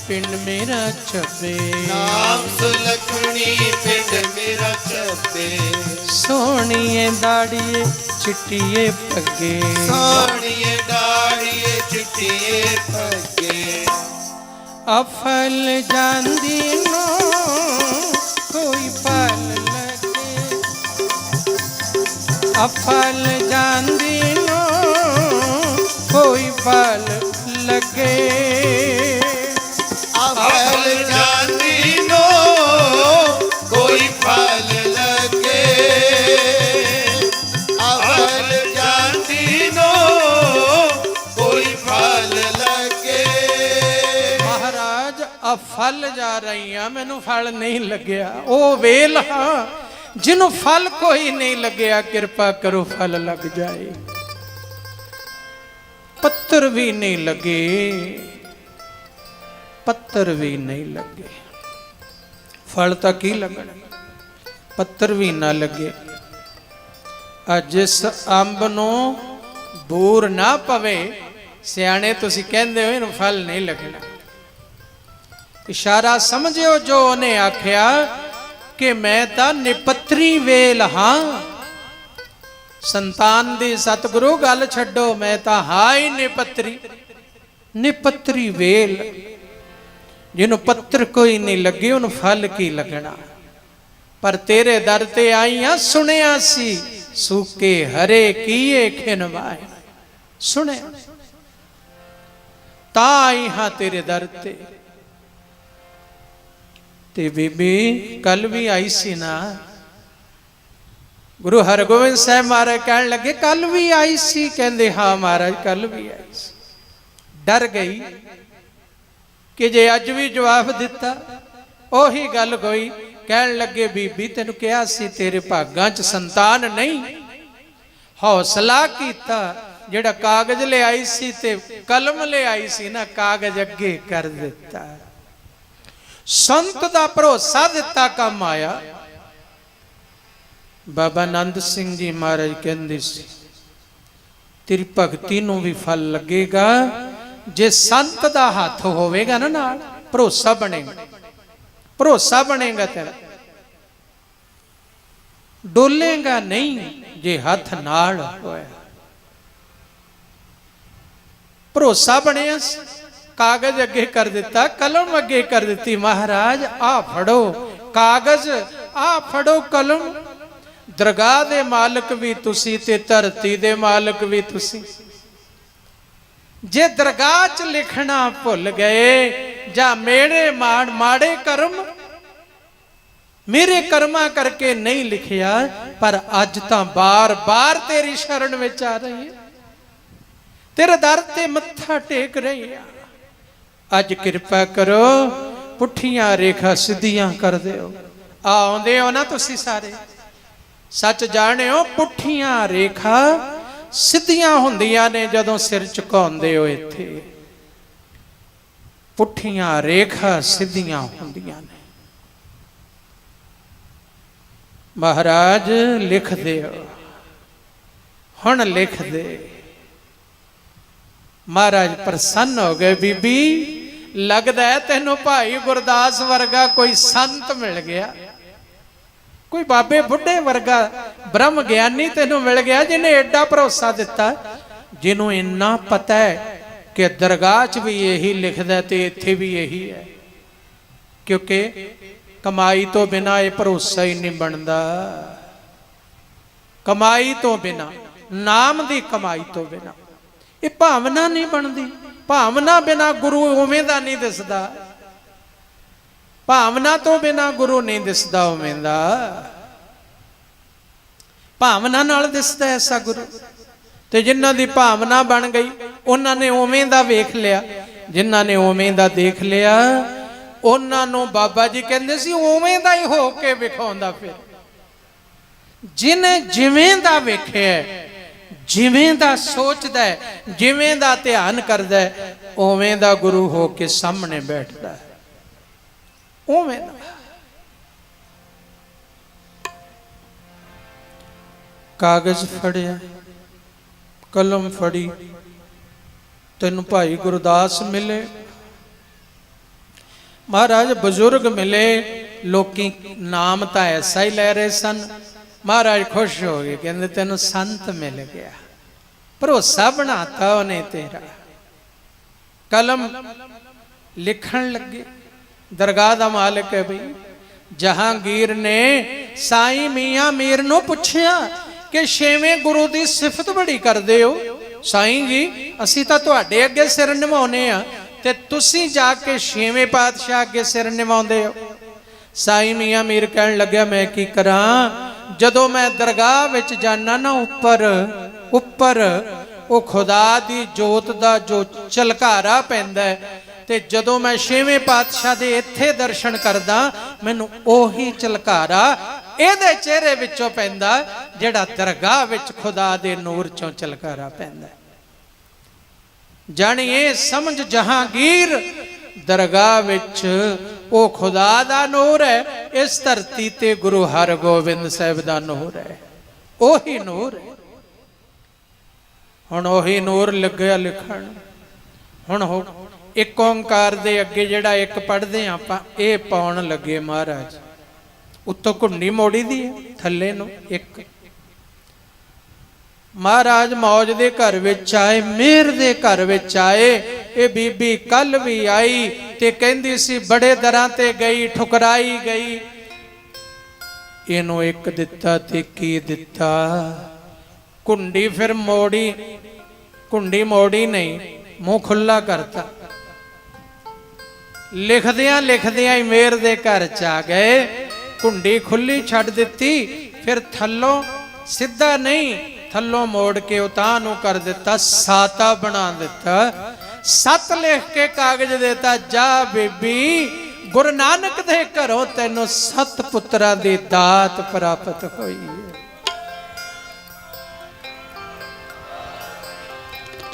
पिंड मेरा छपे। नाम सुलखनी पिंड मेरा छपे। सोहणिए दाड़िए चिट्टिए पगे। सोहणिए दाड़िए चिट्टिए पगे। अफल जांदी नो कोई फल लगे। अफल जांदी नो कोई फल लगे। अफल जांदी नो कोई फल लगे। अफल जांदी नो कोई फल लगे। महाराज अफल जा रही हैं, मैनू फल नहीं लग्या। ओ वेल हाँ जिन्हों फल कोई नहीं लग्या, कृपा करो फल लग जाए। पत्थर भी नहीं लगे, पत्थर भी नहीं लगे। फल तो की लगना, पत्थर भी ना लगे। जिस अंब नू बूर ना पवे, सियाणे तुसी कहंदे हो इहनूं फल नहीं लगना। इशारा समझियो जो उन्हें आख्या कि मैं तां निपत्री वेल हाँ। संतान दी सतगुरु गल छड्डो, मैं तां हाँ ही निपत्री। निपत्री वेल जिन्हों पत्थर कोई नहीं लगे, उन फल की लगना। पर तेरे दर ते आई हाँ, सुनिया सी सूके हरे किए खिनवाए। सुने ता आई हाँ तेरे दर ते बीबी कल भी आई सी ना। गुरु हरगोबिंद साहब महाराज कहने लगे कल भी आई सी? कहते हाँ महाराज कल भी आई सी। डर गई कि जे अज भी जवाब दिता ओही गल कोई। कहन लगे बीबी तेनू कहा सी तेरे भागां च संतान नहीं, हौसला कीता ਜਿਹੜਾ ਕਾਗਜ਼ ਲਿਆਈ ਸੀ ਤੇ ਕਲਮ ਲਿਆਈ ਸੀ ਨਾ, ਕਾਗਜ਼ ਅੱਗੇ ਕਰ ਦਿੱਤਾ। ਸੰਤ ਦਾ ਭਰੋਸਾ ਦਿੱਤਾ ਕੰਮ ਆਇਆ। ਬਾਬਾ ਆਨੰਦ ਸਿੰਘ ਜੀ ਮਹਾਰਾਜ ਕਹਿੰਦੇ ਸੀ, ਤੇਰੀ ਭਗਤੀ ਨੂੰ ਵੀ ਫਲ ਲੱਗੇਗਾ ਜੇ ਸੰਤ ਦਾ ਹੱਥ ਹੋਵੇਗਾ ਨਾ ਨਾਲ, ਭਰੋਸਾ ਬਣੇਗਾ, ਭਰੋਸਾ ਬਣੇਗਾ ਤੇਰਾ, ਡੋਲੇਗਾ ਨਹੀਂ ਜੇ ਹੱਥ ਨਾਲ ਹੋਇਆ। ਭਰੋਸਾ ਬਣਿਆ, ਕਾਗਜ਼ ਅੱਗੇ ਕਰ ਦਿੱਤਾ, ਕਲਮ ਅੱਗੇ ਕਰ ਦਿੱਤੀ। ਮਹਾਰਾਜ ਆ ਫੜੋ ਕਾਗਜ਼, ਆ ਫੜੋ ਕਲਮ। ਦਰਗਾਹ ਦੇ ਮਾਲਕ ਵੀ ਤੁਸੀਂ ਤੇ ਧਰਤੀ ਦੇ ਮਾਲਕ ਵੀ ਤੁਸੀਂ। ਜੇ ਦਰਗਾਹ 'ਚ ਲਿਖਣਾ ਭੁੱਲ ਗਏ ਜਾਂ ਮੇਰੇ ਮਾੜੇ ਕਰਮ, ਮੇਰੇ ਕਰਮਾਂ ਕਰਕੇ ਨਹੀਂ ਲਿਖਿਆ, ਪਰ ਅੱਜ ਤਾਂ ਬਾਰ-ਬਾਰ ਤੇਰੀ ਸ਼ਰਨ ਵਿੱਚ ਆ ਰਹੀ ਹੈ, ਤੇਰੇ ਦਰ ਤੇ ਮੱਥਾ ਟੇਕ ਰਹੀ ਆ। ਅੱਜ ਕਿਰਪਾ ਕਰੋ, ਪੁੱਠੀਆਂ ਰੇਖਾ ਸਿੱਧੀਆਂ ਕਰ ਦਿਓ। ਆਉਂਦੇ ਹੋ ਨਾ ਤੁਸੀਂ ਸਾਰੇ, ਸੱਚ ਜਾਣਿਓ, ਪੁੱਠੀਆਂ ਰੇਖਾ ਸਿੱਧੀਆਂ ਹੁੰਦੀਆਂ ਨੇ ਜਦੋਂ ਸਿਰ ਝੁਕਾਉਂਦੇ ਹੋ। ਇੱਥੇ ਪੁੱਠੀਆਂ ਰੇਖਾ ਸਿੱਧੀਆਂ ਹੁੰਦੀਆਂ ਨੇ। ਮਹਾਰਾਜ ਲਿਖ ਦਿਓ, ਹੁਣ ਲਿਖ ਦੇ। ਮਹਾਰਾਜ ਪ੍ਰਸੰਨ ਹੋ ਗਏ। ਬੀਬੀ, ਲੱਗਦਾ ਹੈ ਤੈਨੂੰ ਭਾਈ ਗੁਰਦਾਸ ਵਰਗਾ ਕੋਈ ਸੰਤ ਮਿਲ ਗਿਆ, ਕੋਈ ਬਾਬੇ ਬੁੱਢੇ ਵਰਗਾ ਬ੍ਰਹਮ ਗਿਆਨੀ ਤੈਨੂੰ ਮਿਲ ਗਿਆ, ਜਿਹਨੇ ਐਡਾ ਭਰੋਸਾ ਦਿੱਤਾ, ਜਿਹਨੂੰ ਇੰਨਾ ਪਤਾ ਹੈ ਕਿ ਦਰਗਾਹ 'ਚ ਵੀ ਇਹੀ ਲਿਖਦਾ ਤੇ ਇੱਥੇ ਵੀ ਇਹੀ ਹੈ। ਕਿਉਂਕਿ ਕਮਾਈ ਤੋਂ ਬਿਨਾ ਇਹ ਭਰੋਸਾ ਹੀ ਨਹੀਂ ਬਣਦਾ। ਕਮਾਈ ਤੋਂ ਬਿਨਾ, ਨਾਮ ਦੀ ਕਮਾਈ ਤੋਂ ਬਿਨਾ ਇਹ ਭਾਵਨਾ ਨਹੀਂ ਬਣਦੀ। ਭਾਵਨਾ ਬਿਨਾ ਗੁਰੂ ਉਵੇਂ ਦਾ ਨਹੀਂ ਦਿਸਦਾ, ਭਾਵਨਾ ਤੋਂ ਬਿਨਾ ਗੁਰੂ ਨਹੀਂ ਦਿਸਦਾ ਉਵੇਂ ਦਾ। ਭਾਵਨਾ ਨਾਲ ਦਿਸਦਾ ਐਸਾ ਗੁਰੂ। ਤੇ ਜਿਨ੍ਹਾਂ ਦੀ ਭਾਵਨਾ ਬਣ ਗਈ ਉਹਨਾਂ ਨੇ ਉਵੇਂ ਦਾ ਵੇਖ ਲਿਆ, ਜਿਨ੍ਹਾਂ ਨੇ ਉਵੇਂ ਦਾ ਦੇਖ ਲਿਆ ਉਹਨਾਂ ਨੂੰ ਬਾਬਾ ਜੀ ਕਹਿੰਦੇ ਸੀ ਉਵੇਂ ਦਾ ਹੀ ਹੋ ਕੇ ਵਿਖਾਉਂਦਾ। ਫਿਰ ਜਿਹਨੇ ਜਿਵੇਂ ਦਾ ਵੇਖਿਆ, ਜਿਵੇਂ ਦਾ ਸੋਚਦਾ, ਜਿਵੇਂ ਦਾ ਧਿਆਨ ਕਰਦਾ, ਉਵੇਂ ਦਾ ਗੁਰੂ ਹੋ ਕੇ ਸਾਹਮਣੇ ਬੈਠਦਾ, ਉਵੇਂ ਦਾ। ਕਾਗਜ਼ ਫੜਿਆ, ਕਲਮ ਫੜੀ, ਤੈਨੂੰ ਭਾਈ ਗੁਰਦਾਸ ਮਿਲੇ, ਮਹਾਰਾਜ ਬਜ਼ੁਰਗ ਮਿਲੇ। ਲੋਕੀ ਨਾਮ ਤਾਂ ਐਸਾ ਹੀ ਲੈ ਰਹੇ ਸਨ। ਮਹਾਰਾਜ ਖੁਸ਼ ਹੋ ਗਏ, ਕਹਿੰਦੇ ਤੈਨੂੰ ਸੰਤ ਮਿਲ ਗਿਆ। ਭਰੋਸਾ ਬਣਾਤਾ ਉਹਨੇ ਤੇਰਾ। ਕਲਮ ਲਿਖਣ ਲੱਗੇ। ਦਰਗਾਹ ਦਾ ਮਾਲਕ ਹੈ ਬਈ। ਜਹਾਂਗੀਰ ਨੇ ਸਾਈਂ ਮੀਆਂ ਮੀਰ ਨੂੰ ਪੁੱਛਿਆ ਕਿ ਛੇਵੇਂ ਗੁਰੂ ਦੀ ਸਿਫਤ ਬੜੀ ਕਰਦੇ ਹੋ। ਸਾਈਂ ਜੀ, ਅਸੀਂ ਤਾਂ ਤੁਹਾਡੇ ਅੱਗੇ ਸਿਰ ਨਿਵਾਉਨੇ ਆ ਤੇ ਤੁਸੀਂ ਜਾ ਕੇ ਛੇਵੇਂ ਪਾਤਸ਼ਾਹ ਅੱਗੇ ਸਿਰ ਨਿਵਾਉਂਦੇ ਹੋ। ਸਾਈਂ ਮੀਆਂ ਮੀਰ ਕਹਿਣ ਲੱਗਿਆ, ਮੈਂ ਕੀ ਕਰਾਂ? ਜਦੋਂ ਮੈਂ ਦਰਗਾਹ ਵਿੱਚ ਜਾਣਾ ਨਾ, ਉੱਪਰ ਉਹ ਖੁਦਾ ਦੀ ਜੋਤ ਦਾ ਜੋ ਝਲਕਾਰਾ ਪੈਂਦਾ ਹੈ, ਤੇ ਜਦੋਂ ਮੈਂ ਛੇਵੇਂ ਪਾਤਸ਼ਾਹ ਦੇ ਇੱਥੇ ਦਰਸ਼ਨ ਕਰਦਾ, ਮੈਨੂੰ ਉਹੀ ਝਲਕਾਰਾ ਇਹਦੇ ਚਿਹਰੇ ਵਿੱਚੋਂ ਪੈਂਦਾ ਜਿਹੜਾ ਦਰਗਾਹ ਵਿੱਚ ਖੁਦਾ ਦੇ ਨੂਰ ਚੋਂ ਝਲਕਾਰਾ ਪੈਂਦਾ। ਜਾਣੀਏ ਸਮਝ, ਜਹਾਂਗੀਰ ਦਰਗਾਹ ਵਿੱਚ ਉਹ ਖੁਦਾ ਦਾ ਨੂਰ ਹੈ, ਇਸ ਧਰਤੀ ਤੇ ਗੁਰੂ ਹਰਗੋਬਿੰਦ ਸਾਹਿਬ ਦਾ ਨੂਰ ਹੈ, ਉਹੀ ਨੂਰ ਹੈ। ਹੁਣ ਉਹੀ ਨੂਰ ਲੱਗਿਆ ਲਿਖਣ। ਹੁਣ ਇੱਕ ਓੰਕਾਰ ਦੇ ਅੱਗੇ ਜਿਹੜਾ ਇੱਕ ਪੜ੍ਹਦੇ ਆ ਆਪਾਂ, ਇਹ ਪਾਉਣ ਲੱਗੇ ਮਹਾਰਾਜ। ਉੱਤੋਂ ਘੁੰਡੀ ਮੋੜੀ ਦੀ ਹੈ, ਥੱਲੇ ਨੂੰ ਇੱਕ। ਮਹਾਰਾਜ ਮੌਜ ਦੇ ਘਰ ਵਿੱਚ ਆਏ, ਮਿਹਰ ਦੇ ਘਰ ਵਿੱਚ ਆਏ। ਇਹ ਬੀਬੀ ਕੱਲ ਵੀ ਆਈ ਤੇ ਕਹਿੰਦੀ ਸੀ ਬੜੇ ਦਰਾਂ ਤੇ ਗਈ, ਠੁਕਰਾਈ ਗਈ। ਇਹਨੂੰ ਇੱਕ ਦਿੱਤਾ ਤੇ ਕੀ ਦਿੱਤਾ? ਘੁੰਡੀ ਫਿਰ ਮੋੜੀ, ਘੁੰਡੀ ਮੋੜੀ ਨਹੀਂ, ਮੂੰਹ ਖੁੱਲਾ ਕਰਤਾ। ਲਿਖਦਿਆਂ ਲਿਖਦਿਆਂ ਹੀ ਮਿਹਰ ਦੇ ਘਰ ਚ ਆ ਗਏ। ਘੁੰਡੀ ਖੁੱਲੀ ਛੱਡ ਦਿੱਤੀ, ਫਿਰ ਥੱਲੋਂ ਸਿੱਧਾ ਨਹੀਂ, ਥੱਲੋਂ ਮੋੜ ਕੇ ਉਤਾਂ ਨੂੰ ਕਰ ਦਿੱਤਾ, ਸਾਤਾ ਬਣਾ ਦਿੱਤਾ। ਸਤ ਲਿਖ ਕੇ ਕਾਗਜ਼ ਦੇਤਾ, ਜਾ ਬੀਬੀ, ਗੁਰੂ ਨਾਨਕ ਦੇ ਘਰੋਂ ਤੈਨੂੰ 7 ਪੁੱਤਰਾਂ ਦੀ ਦਾਤ ਪ੍ਰਾਪਤ ਹੋਈ ਹੈ।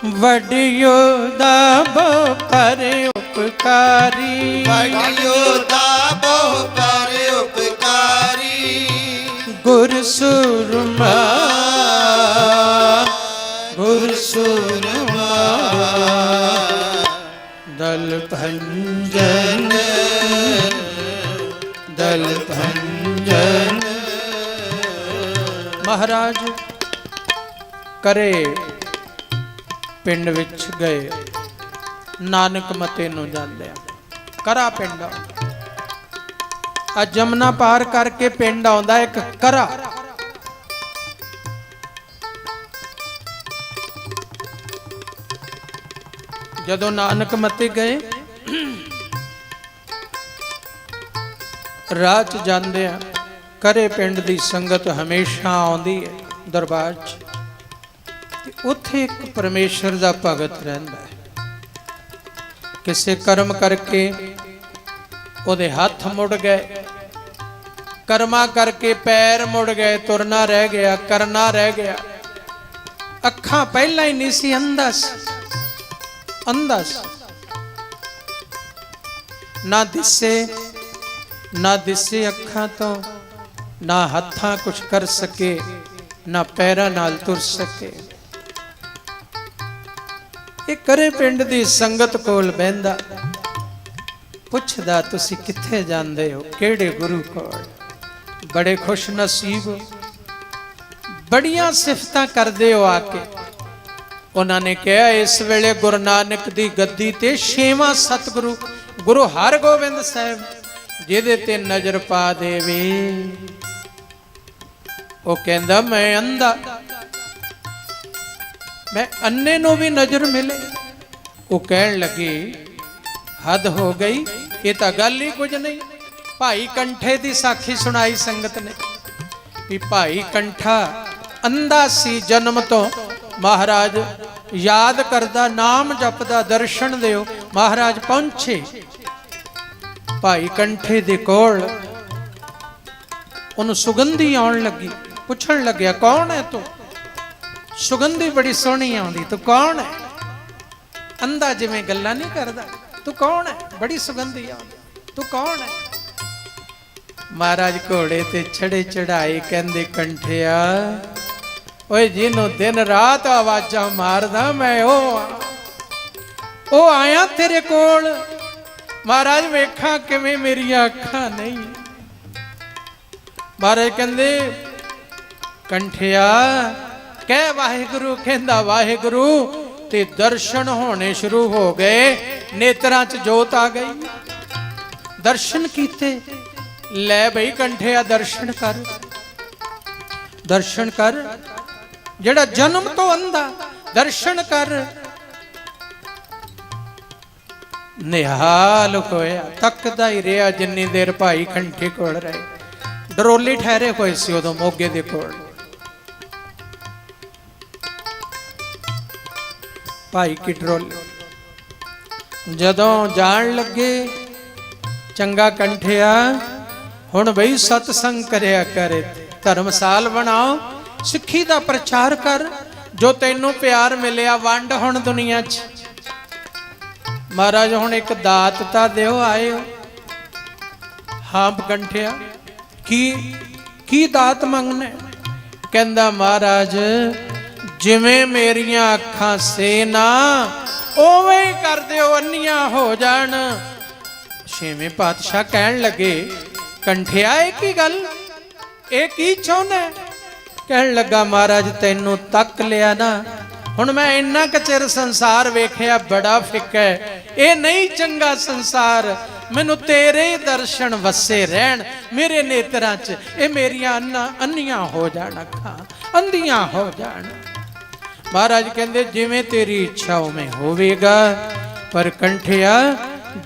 ਵਡਿਓ ਦਾ ਬਹੁ ਪਰ ਉਪਕਾਰੀ ਵਡਿਓ ਦਾ ਬਹੁ ਪਰ ਉਪਕਾਰੀ ਗੁਰ ਸੂਰਮਾ ਗੁਰ ਸੂਰਮਾ ਦਲ ਭੰਜਨ ਦਲ ਭੰਜਨ। ਮਹਾਰਾਜ ਕਰੇ ਪਿੰਡ ਵਿੱਚ ਗਏ, ਨਾਨਕ ਮਤੇ ਨੂੰ ਜਾਂਦੇ ਕਰਾ ਪਿੰਡ ਆ ਜਮਨਾ ਪਾਰ ਕਰਕੇ ਪਿੰਡ ਆਉਂਦਾ ਇੱਕ ਕਰਾ। ਜਦੋਂ ਨਾਨਕ ਮਤੇ ਗਏ ਰਾਹ 'ਚ ਜਾਂਦੇ ਆ, ਕਰੇ ਪਿੰਡ ਦੀ ਸੰਗਤ ਹਮੇਸ਼ਾ ਆਉਂਦੀ ਹੈ ਦਰਬਾਰ 'ਚ, ਤੇ ਉੱਥੇ ਇੱਕ ਪਰਮੇਸ਼ਰ ਦਾ ਭਗਤ ਰਹਿੰਦਾ ਹੈ। ਕਿਸੇ ਕਰਮ ਕਰਕੇ ਉਹਦੇ ਹੱਥ ਮੁੜ ਗਏ, ਕਰਮਾਂ ਕਰਕੇ ਪੈਰ ਮੁੜ ਗਏ, ਤੁਰਨਾ ਰਹਿ ਗਿਆ, ਕਰਨਾ ਰਹਿ ਗਿਆ, ਅੱਖਾਂ ਪਹਿਲਾਂ ਹੀ ਨਹੀਂ ਸੀ, ਅੰਧਾ ਸੀ, ਅੰਧਾ ਸੀ, ਨਾ ਦਿਸੇ ਅੱਖਾਂ ਤੋਂ, ਨਾ ਹੱਥਾਂ ਕੁਛ ਕਰ ਸਕੇ, ਨਾ ਪੈਰਾਂ ਨਾਲ ਤੁਰ ਸਕੇ। ਇਹ ਕਰੇ ਪਿੰਡ ਦੀ ਸੰਗਤ ਕੋਲ ਬਹਿੰਦਾ, ਪੁੱਛਦਾ ਤੁਸੀਂ ਕਿੱਥੇ ਜਾਂਦੇ ਹੋ, ਕਿਹੜੇ ਗੁਰੂ ਕੋਲ? ਬੜੇ ਖੁਸ਼ ਨਸੀਬ ਹੋ, ਬੜੀਆਂ ਸਿਫਤਾਂ ਕਰਦੇ ਹੋ ਆ ਕੇ। ਉਹਨਾਂ ਨੇ ਕਿਹਾ ਇਸ ਵੇਲੇ ਗੁਰੂ ਨਾਨਕ ਦੀ ਗੱਦੀ ਤੇ 6ਵਾਂ ਸਤਿਗੁਰੂ ਗੁਰੂ ਹਰਗੋਬਿੰਦ ਸਾਹਿਬ ਜਿਹਦੇ ਤੇ ਨਜ਼ਰ ਪਾ ਦੇਵੇ। ਉਹ ਕਹਿੰਦਾ ਮੈਂ ਅੰਧਾ, ਮੈਂ ਅੰਨੇ ਨੂੰ ਵੀ ਨਜ਼ਰ ਮਿਲੇ। ਉਹ ਕਹਿਣ ਲੱਗੇ ਹੱਦ ਹੋ ਗਈ, ਇਹ ਤਾਂ ਗੱਲ ਹੀ ਕੁਝ ਨਹੀਂ। ਭਾਈ ਕੰਠੇ ਦੀ ਸਾਖੀ ਸੁਣਾਈ ਸੰਗਤ ਨੇ ਵੀ ਭਾਈ ਕੰਠਾ ਅੰਧਾ ਸੀ ਜਨਮ ਤੋਂ। ਮਹਾਰਾਜ ਯਾਦ ਕਰਦਾ, ਨਾਮ ਜਪਦਾ, ਦਰਸ਼ਨ ਦਿਓ। ਮਹਾਰਾਜ ਪਹੁੰਚੇ ਭਾਈ ਕੰਠੇ ਦੇ ਕੋਲ, ਉਹਨੂੰ ਸੁਗੰਧੀ ਆਉਣ ਲੱਗੀ। ਪੁੱਛਣ ਲੱਗਿਆ ਕੌਣ ਹੈ ਤੂੰ? ਸੁਗੰਧੀ ਬੜੀ ਸੋਹਣੀ ਆਉਂਦੀ, ਤੂੰ ਕੌਣ ਹੈ? ਅੰਧਾ ਜਿਵੇਂ ਗੱਲਾਂ ਨਹੀਂ ਕਰਦਾ, ਤੂੰ ਕੌਣ ਹੈ? ਬੜੀ ਸੁਗੰਧੀ ਆਉਂਦੀ, ਤੂੰ ਕੌਣ ਹੈ? ਮਹਾਰਾਜ ਘੋੜੇ ਤੇ ਚੜੇ ਚੜਾਏ, ਕਹਿੰਦੇ ਕੰਠਿਆ ਓਏ ਜਿਹਨੂੰ ਦਿਨ ਰਾਤ ਆਵਾਜ਼ਾਂ ਮਾਰਦਾ ਮੈਂ ਉਹ ਆਇਆ ਤੇਰੇ ਕੋਲ। ਮਹਾਰਾਜ ਵੇਖਾਂ ਕਿਵੇਂ ਮੇਰੀਆਂ ਅੱਖਾਂ ਨਹੀਂ। ਮਹਾਰਾਜ ਕਹਿੰਦੇ ਕੰਠਿਆ ਕਹਿ ਵਾਹਿਗੁਰੂ। ਕਹਿੰਦਾ ਵਾਹਿਗੁਰੂ, ਤੇ ਦਰਸ਼ਨ ਹੋਣੇ ਸ਼ੁਰੂ ਹੋ ਗਏ, ਨੇਤਰਾਂ 'ਚ ਜੋਤ ਆ ਗਈ, ਦਰਸ਼ਨ ਕੀਤੇ। ਲੈ ਬਈ ਕੰਠਿਆ ਦਰਸ਼ਨ ਕਰ, ਦਰਸ਼ਨ ਕਰ, ਜਿਹੜਾ ਜਨਮ ਤੋਂ ਅੰਧਾ, ਦਰਸ਼ਨ ਕਰ। ਨਿਹਾਲ ਹੋਇਆ, ਤੱਕਦਾ ਹੀ ਰਿਹਾ ਜਿੰਨੀ ਦੇਰ ਭਾਈ ਕੰਠੇ ਕੋਲ ਰਹੇ। ਡਰੋਲੀ ਠਹਿਰੇ ਹੋਏ ਸੀ ਉਦੋਂ ਮੋਗੇ ਦੇ ਕੋਲ। ਭਾਈ ਕੀ ਡਰੋਲੀ ਜਦੋਂ ਜਾਣ ਲੱਗੇ, ਚੰਗਾ ਕੰਠਿਆ ਹੁਣ ਬਈ ਸਤਸੰਗ ਕਰਿਆ ਕਰੇ, ਧਰਮਸਾਲ ਬਣਾਓ, ਸਿੱਖੀ ਦਾ ਪ੍ਰਚਾਰ ਕਰ, ਜੋ ਤੈਨੂੰ ਪਿਆਰ ਮਿਲਿਆ ਵੰਡ ਹੁਣ ਦੁਨੀਆ 'ਚ। ਮਹਾਰਾਜ ਹੁਣ ਇੱਕ ਦਾਤ ਤਾਂ ਦਿਓ, ਆਏ ਹੋ। ਹਾਂ ਕੰਠਿਆ ਕੀ ਦਾਤ ਮੰਗਣਾ? ਕਹਿੰਦਾ ਮਹਾਰਾਜ ਜਿਵੇਂ ਮੇਰੀਆਂ ਅੱਖਾਂ ਸੇ ਨਾ ਉਵੇਂ ਹੀ ਕਰ ਦਿਓ, ਅੰਨੀਆਂ ਹੋ ਜਾਣ। ਛੇਵੇਂ ਪਾਤਸ਼ਾਹ ਕਹਿਣ ਲੱਗੇ ਕੰਠਿਆ ਇਹ ਕੀ ਗੱਲ, ਇਹ ਕੀ ਚਾਹੁੰਦਾ? ਕਹਿਣ ਲੱਗਾ ਮਹਾਰਾਜ ਤੈਨੂੰ ਤੱਕ ਲਿਆ ਨਾ, ਹੁਣ ਮੈਂ ਇੰਨਾ ਕੁ ਚਿਰ ਸੰਸਾਰ ਵੇਖਿਆ, ਬੜਾ ਫਿੱਕਾ ਹੈ, ਇਹ ਨਹੀਂ ਚੰਗਾ ਸੰਸਾਰ। ਮੈਨੂੰ ਤੇਰੇ ਦਰਸ਼ਨ ਵਸੇ ਰਹਿਣ ਮੇਰੇ ਨੇਤਰਾਂ 'ਚ, ਇਹ ਮੇਰੀਆਂ ਅੰਨੀਆਂ ਹੋ ਜਾਣ, ਅੱਖਾਂ ਅੰਧੀਆਂ ਹੋ ਜਾਣ। ਮਹਾਰਾਜ ਕਹਿੰਦੇ ਜਿਵੇਂ ਤੇਰੀ ਇੱਛਾ ਉਵੇਂ ਹੋਵੇਗਾ, ਪਰ ਕੰਠਿਆ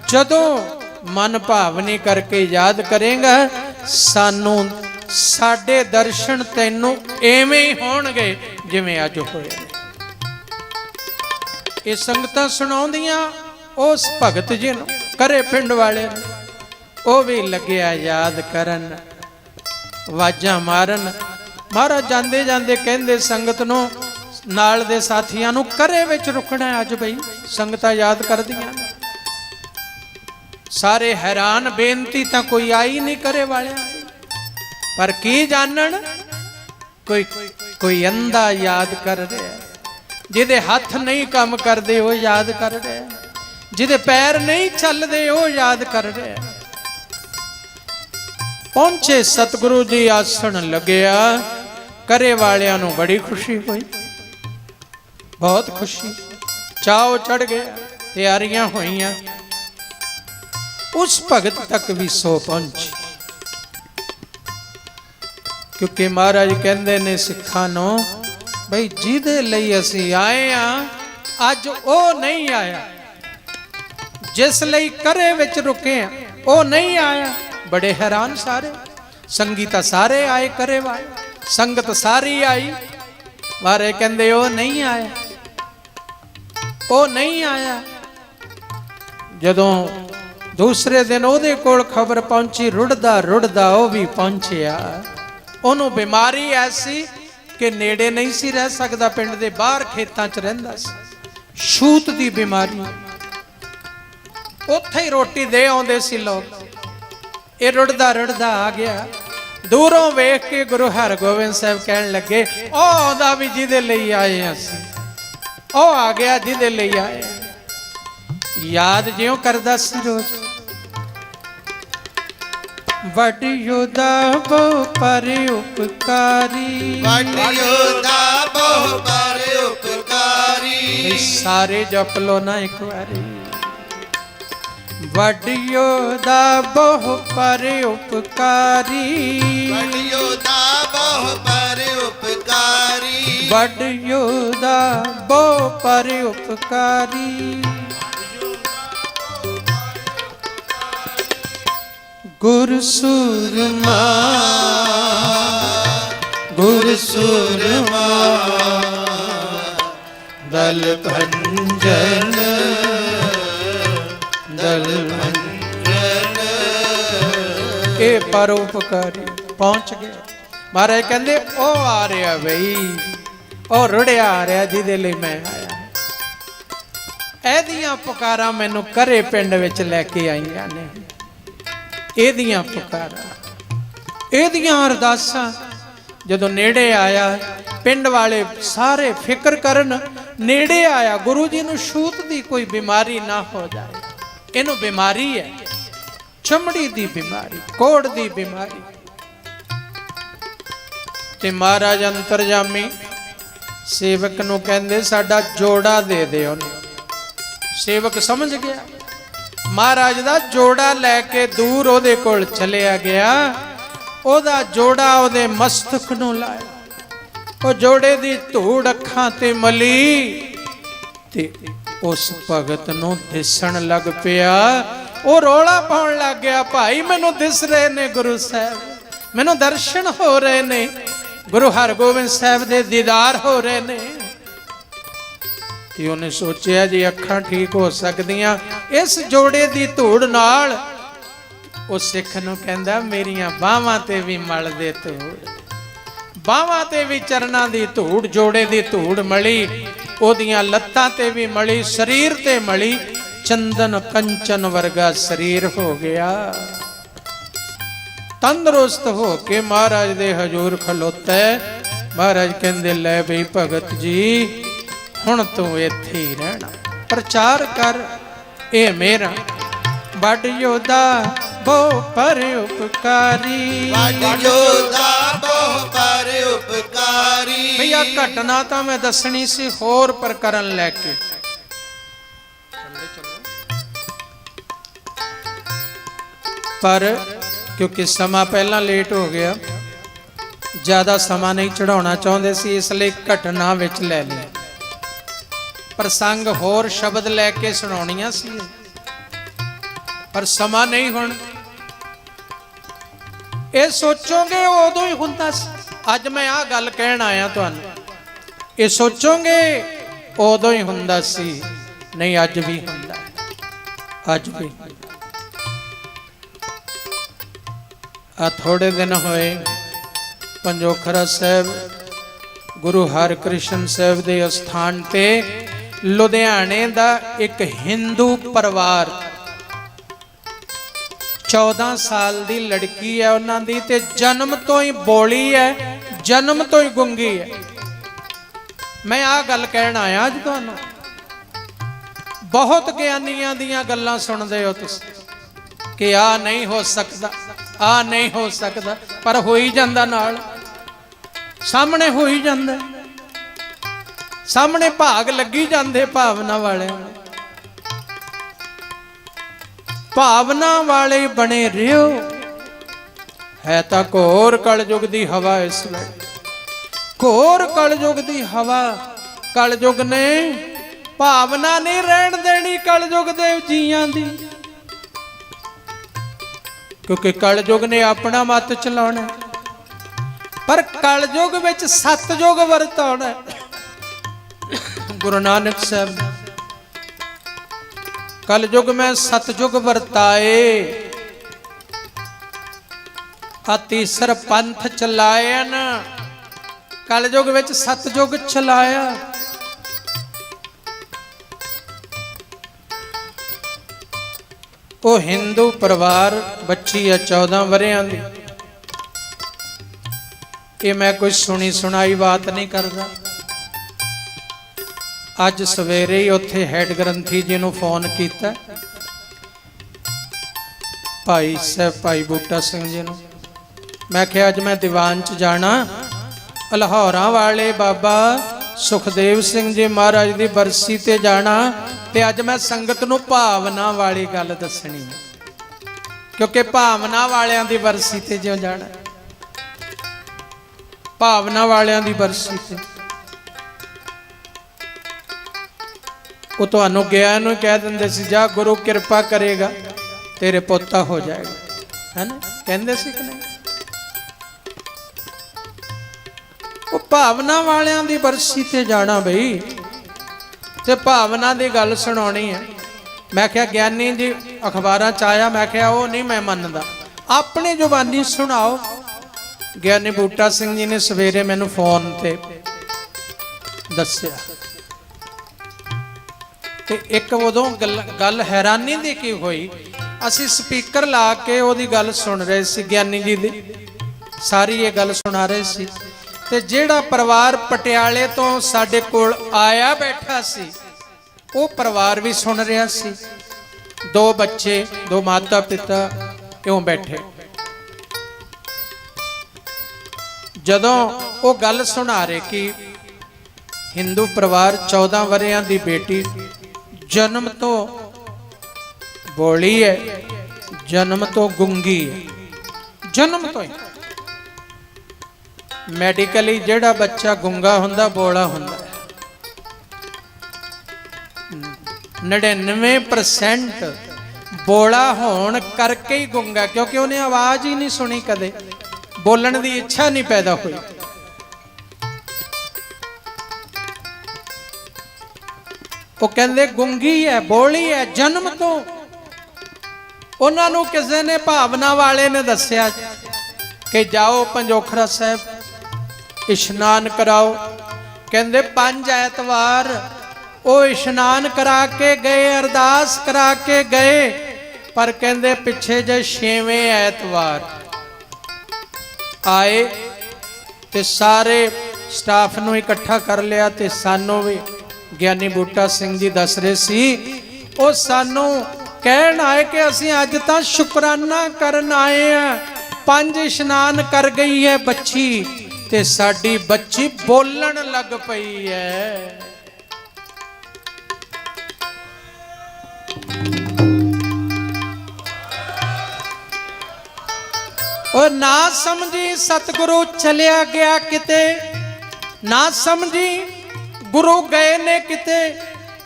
ਜਦੋਂ ਮਨ ਭਾਵਨੀ ਕਰਕੇ ਯਾਦ ਕਰੇਗਾ, ਸਾਨੂੰ ਸਾਡੇ ਦਰਸ਼ਨ ਤੈਨੂੰ ਐਵੇਂ ਹੀ ਹੋਣਗੇ ਜਿਵੇਂ ਅੱਜ ਹੋਏ। ਇਹ ਸੰਗਤਾਂ ਸੁਣਾਉਂਦੀਆਂ ਉਸ ਭਗਤ ਜੀ ਨੂੰ, ਕਰੇ ਪਿੰਡ ਵਾਲੇ ਨੂੰ, ਉਹ ਵੀ ਲੱਗਿਆ ਯਾਦ ਕਰਨ, ਆਵਾਜ਼ਾਂ ਮਾਰਨ। ਮਹਾਰਾਜ ਜਾਂਦੇ ਜਾਂਦੇ ਕਹਿੰਦੇ ਸੰਗਤ ਨੂੰ नाल दे साथियां नूं करे विच रुकना है। अज बई संगतां याद करदियां ने, सारे हैरान, बेनती तां कोई आई नहीं करे वाले, पर की जानन कोई अंधा याद कर रहा, जिहदे हथ नहीं काम करदे वो याद कर रहा, जिहदे पैर नहीं चलदे वो याद कर रहा। पहुंचे सतगुरु जी आसन लग्या, करे वालियां नूं बड़ी खुशी हुई, बहुत खुशी, चाव चढ़ गया, तैयारियां होइयां। उस भगत तक भी सो पहुंची, क्योंकि महाराज कहंदे ने सिखां नूं बई जिहदे लई असीं आए हां अज ओ नहीं आया, जिस लई करे विच रुके हां ओ नहीं आया। बड़े हैरान सारे, संगी तां सारे आए करे वाले, संगत सारी आई, मारे कहंदे ओ नहीं आया, ओ नहीं आया। जदों दूसरे दिन ओदे कोल खबर पहुंची, रुड़दा रुड़दा ओ भी पहुंचिया। ओनू बीमारी ऐसी कि नेड़े नहीं सी रह सकदा, पिंड दे बाहर खेतां च रहिंदा सी, छूत दी बीमारी, उत्थे ही रोटी दे आउंदे सी लोग। ये रुड़दा रुड़दा आ गया, दूरों वेख के गुरु हरगोबिंद साहब कहन लगे ओ आउंदा भी जिहदे लई आए असीं, ओ आ गया जिहदे लई आए। याद जिउं करदा सी रोज, वडियो दा बहु पर उपकारी, वडियो दा बहु पर उपकारी। सारे जप लो ना एक बारी, वडियो दा बहु पर उपकारी, वडियो दा बहु पर उपकारी, वडियो दा बहु पर उपकारी। गुर सूरमा, गुर सूरमा, दल भंजन, दल भंजन। ए परोपकारी पहुंच गए। महाराज कहंदे ओ आ रहा बई, ओ रुड़िया आ रहा जिहदे लई मैं आया। एदियां पुकारां मैनू करे पिंड विच लैके आईयां ने, एदियां पुकारां, एदियां अरदासां। जदों नेड़े आया, पिंड वाले सारे फिक्र करन, नेड़े आया, गुरु जी नूं छूत दी कोई बीमारी ना हो जाए। इनू बीमारी है, चमड़ी दी बीमारी, कोड़ दी बीमारी। ते महाराज अंतरजामी सेवक नूं कहंदे साडा जोड़ा दे दे ओनूं। सेवक समझ गया, महाराज दा जोड़ा लैके दूर ओदे कोल चलिया गया, ओदा जोड़ा ओदे मस्तक नूं लाया, ओ जोड़े दी धूड़ अखां ते मली, ते उस भगत नूं दिसण लग पिया। ओ रोला पाउण लग गया, भाई मैनू दिस रहे ने गुरु साहब, मैनू दर्शन हो रहे ने, गुरु हरगोबिंद साहब दे दीदार हो रहे ने। ते उन्हें सोचिया जी अखां ठीक हो सकदियां इस जोड़े दी धूड़ नाल। उस सिख नूं कहंदा मेरियां बाहां ते भी मल दे धूड़, बाहां ते भी चरणां दी धूड़, जोड़े दी धूड़ मली, ओदियां लत्तां ते भी मली, शरीर ते मली, चंदन कंचन वर्गा शरीर हो गया। तंदुरुस्त हो के महाराज दे हजूर खलोता है। महाराज कहंदे लै बई भगत जी हुण तू इत्थे ही रहना, प्रचार कर, ए मेरा वडियो दा बहु पर उपकारी, वडियो दा बहु पर उपकारी। भैया घटना तो मैं दसनी सी होर पर करन लैके, पर क्योंकि समा पहला लेट हो गया, ज्यादा समा नहीं चढ़ाना चाहते सी, इसलिए घटना विच ले लिया। प्रसंग होर शब्द लैके सुनाउणियां सी, पर समा नहीं। हुण ये सोचोगे उदों ही हुंदा सी। अज मैं आ गल कहण आया तुहानूं, ये सोचोगे उदों ही हुंदा सी, नहीं अज भी हुंदा, अज भी। आ थोड़े दिन होए पंजोखरा साहब ਗੁਰੂ ਹਰਕ੍ਰਿਸ਼ਨ ਸਾਹਿਬ ਦੇ ਅਸਥਾਨ ਤੇ ਲੁਧਿਆਣੇ ਦਾ ਇੱਕ ਹਿੰਦੂ ਪਰਿਵਾਰ 14 ਸਾਲ ਦੀ ਲੜਕੀ ਹੈ ਉਹਨਾਂ ਦੀ, ਤੇ ਜਨਮ ਤੋਂ ਹੀ ਬੋਲੀ ਹੈ, ਜਨਮ ਤੋਂ ਹੀ ਗੁੰਗੀ ਹੈ। ਮੈਂ ਆਹ ਗੱਲ ਕਹਿਣ ਆਇਆ ਅੱਜ ਤੁਹਾਨੂੰ। ਬਹੁਤ ਗਿਆਨੀਆਂ ਦੀਆਂ ਗੱਲਾਂ ਸੁਣਦੇ ਹੋ ਤੁਸੀਂ ਕਿ ਆ ਨਹੀਂ ਹੋ ਸਕਦਾ, ਆ ਨਹੀਂ ਹੋ ਸਕਦਾ, ਪਰ ਹੋ ਹੀ ਜਾਂਦਾ, ਨਾਲ ਸਾਹਮਣੇ ਹੋ ਹੀ ਜਾਂਦਾ, ਸਾਹਮਣੇ ਭਾਗ ਲੱਗੀ ਜਾਂਦੇ ਭਾਵਨਾ ਵਾਲਿਆਂ ਨੂੰ। ਭਾਵਨਾ ਵਾਲੇ ਬਣੇ ਰਿਓ। ਹੈ ਤਾਂ ਘੋਰ ਕਲਯੁਗ ਦੀ ਹਵਾ ਇਸ ਵੇਲੇ, ਘੋਰ ਕਲਯੁਗ ਦੀ ਹਵਾ। ਕਲਯੁਗ ਨੇ ਭਾਵਨਾ ਨਹੀਂ ਰਹਿਣ ਦੇਣੀ ਕਲਯੁਗ ਦੇ ਜੀਆਂ ਦੀ, ਕਿਉਂਕਿ ਕਲਯੁਗ ਨੇ ਆਪਣਾ ਮਤ ਚਲਾਉਣਾ, ਪਰ ਕਲਯੁਗ ਵਿੱਚ ਸਤਯੁਗ ਵਰਤਾਉਣਾ। ਗੁਰੂ ਨਾਨਕ ਸਾਹਿਬ कलयुग में सतयुग वरताए, तीसर पंथ चलाए न, कलयुग विच सतयुग चलाया। वो हिंदू परिवार बच्ची है 14 वरियां दी। ये मैं कोई सुनी सुनाई बात नहीं करता। अज सवेरे ही उत्थे हैड ग्रंथी जी नूं फोन किया, भाई साहब भाई बूटा सिंह जी नूं। मैं कहा अज मैं दीवान च जाना, लाहौरा वाले बाबा सुखदेव सिंह जी महाराज की बरसी ते जाना, ते अज मैं संगत नूं भावना वाली गल दसनी, क्योंकि भावना वालियां दी बरसी ते जो जाना, भावना वालियां दी बरसी ते वो तुहानू गया नूं कह दिंदे सी, जा गुरु कृपा करेगा तेरे पोता हो जाएगा, है ना, कहंदे सी कि नहीं। वो भावना वालियां दी बरसी ते जाना बई, ते भावना दी गल सुनाउणी है। मैं क्या ज्ञानी जी अखबारां च आया, मैं क्या वो नहीं मैं मनदा, अपनी जुबानी सुनाओ। ज्ञानी बूटा सिंह जी ने सवेरे मैनू फोन ते दस्सिया, ते एक उदों गल हैरानी दी की हुई, असी स्पीकर ला के ओदी गल सुन रहे सी, ज्ञानी जी दी सारी ये गल सुना रहे सी, ते जेड़ा परिवार पटियाले तो साडे कोल आया बैठा सी, वो परिवार भी सुन रहा सी। 2 बच्चे, 2 माता पिता क्यों बैठे। जदों वो गल सुना रहे कि हिंदू परिवार 14 वरियां दी बेटी जन्म तो बोली है, जन्म तो गुंगी है, जन्म तो ही। मैडिकली जेड़ा बच्चा गुंगा हुंदा बोला हुंदा, 99% बोला होण करके ही गुंगा, क्योंकि उन्हें आवाज ही नहीं सुनी, कदे बोलण दी इच्छा नहीं पैदा हुई। वो कहंदे गुंगी है, बोली है जन्म तो। उन्होंने किसी ने भावना वाले ने दस्या कि जाओ पंजोखरा साहब इशनान कराओ। कहंदे 5 ऐतवार वो इशनान करा के गए, अरदास करा के गए, पर कहंदे पिछे जे 6वें ऐतवार आए ते सारे स्टाफ नूं इकट्ठा कर लिया, ते सानू भी ज्ञानी बूटा सिंह जी दस रहे सी, वो सानू कहन आए कि असी अज तां शुकराना करन आए हैं, 5 इशनान कर गई है बच्ची, ते साडी बच्ची बोलन लग पई है। और ना समझी सतगुरु चलिया गया किते, ना समझी गुरु गए ने किते।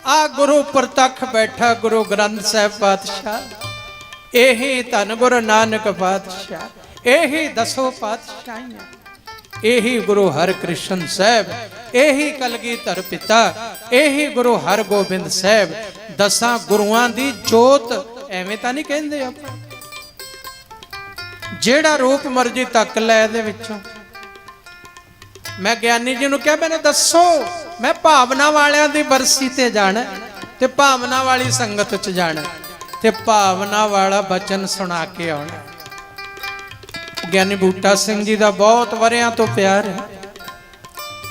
आ गुरु प्रतख बैठा गुरु ग्रंथ साहिब पातशाह, यही धन गुरु नानक पातशाह, यही 10 पातशाहियां, यही गुरु हरकृष्ण साहिब, यही कलगीधर पिता, यही गुरु हरगोबिंद साहिब, 10 गुरुआं दी जोत। एवें तां नहीं कहंदे आपां, जेड़ा रूप मर्जी तक लै दे विचों। मैं ज्ञानी जी नूं कहा मैंने दसो, मैं भावना वालियां दी बरसी ते जाना ते भावना वाली संगत च जाना ते भावना वाला बचन सुना के आना। ज्ञानी बूटा सिंह जी का बहुत वरियां तो प्यार है,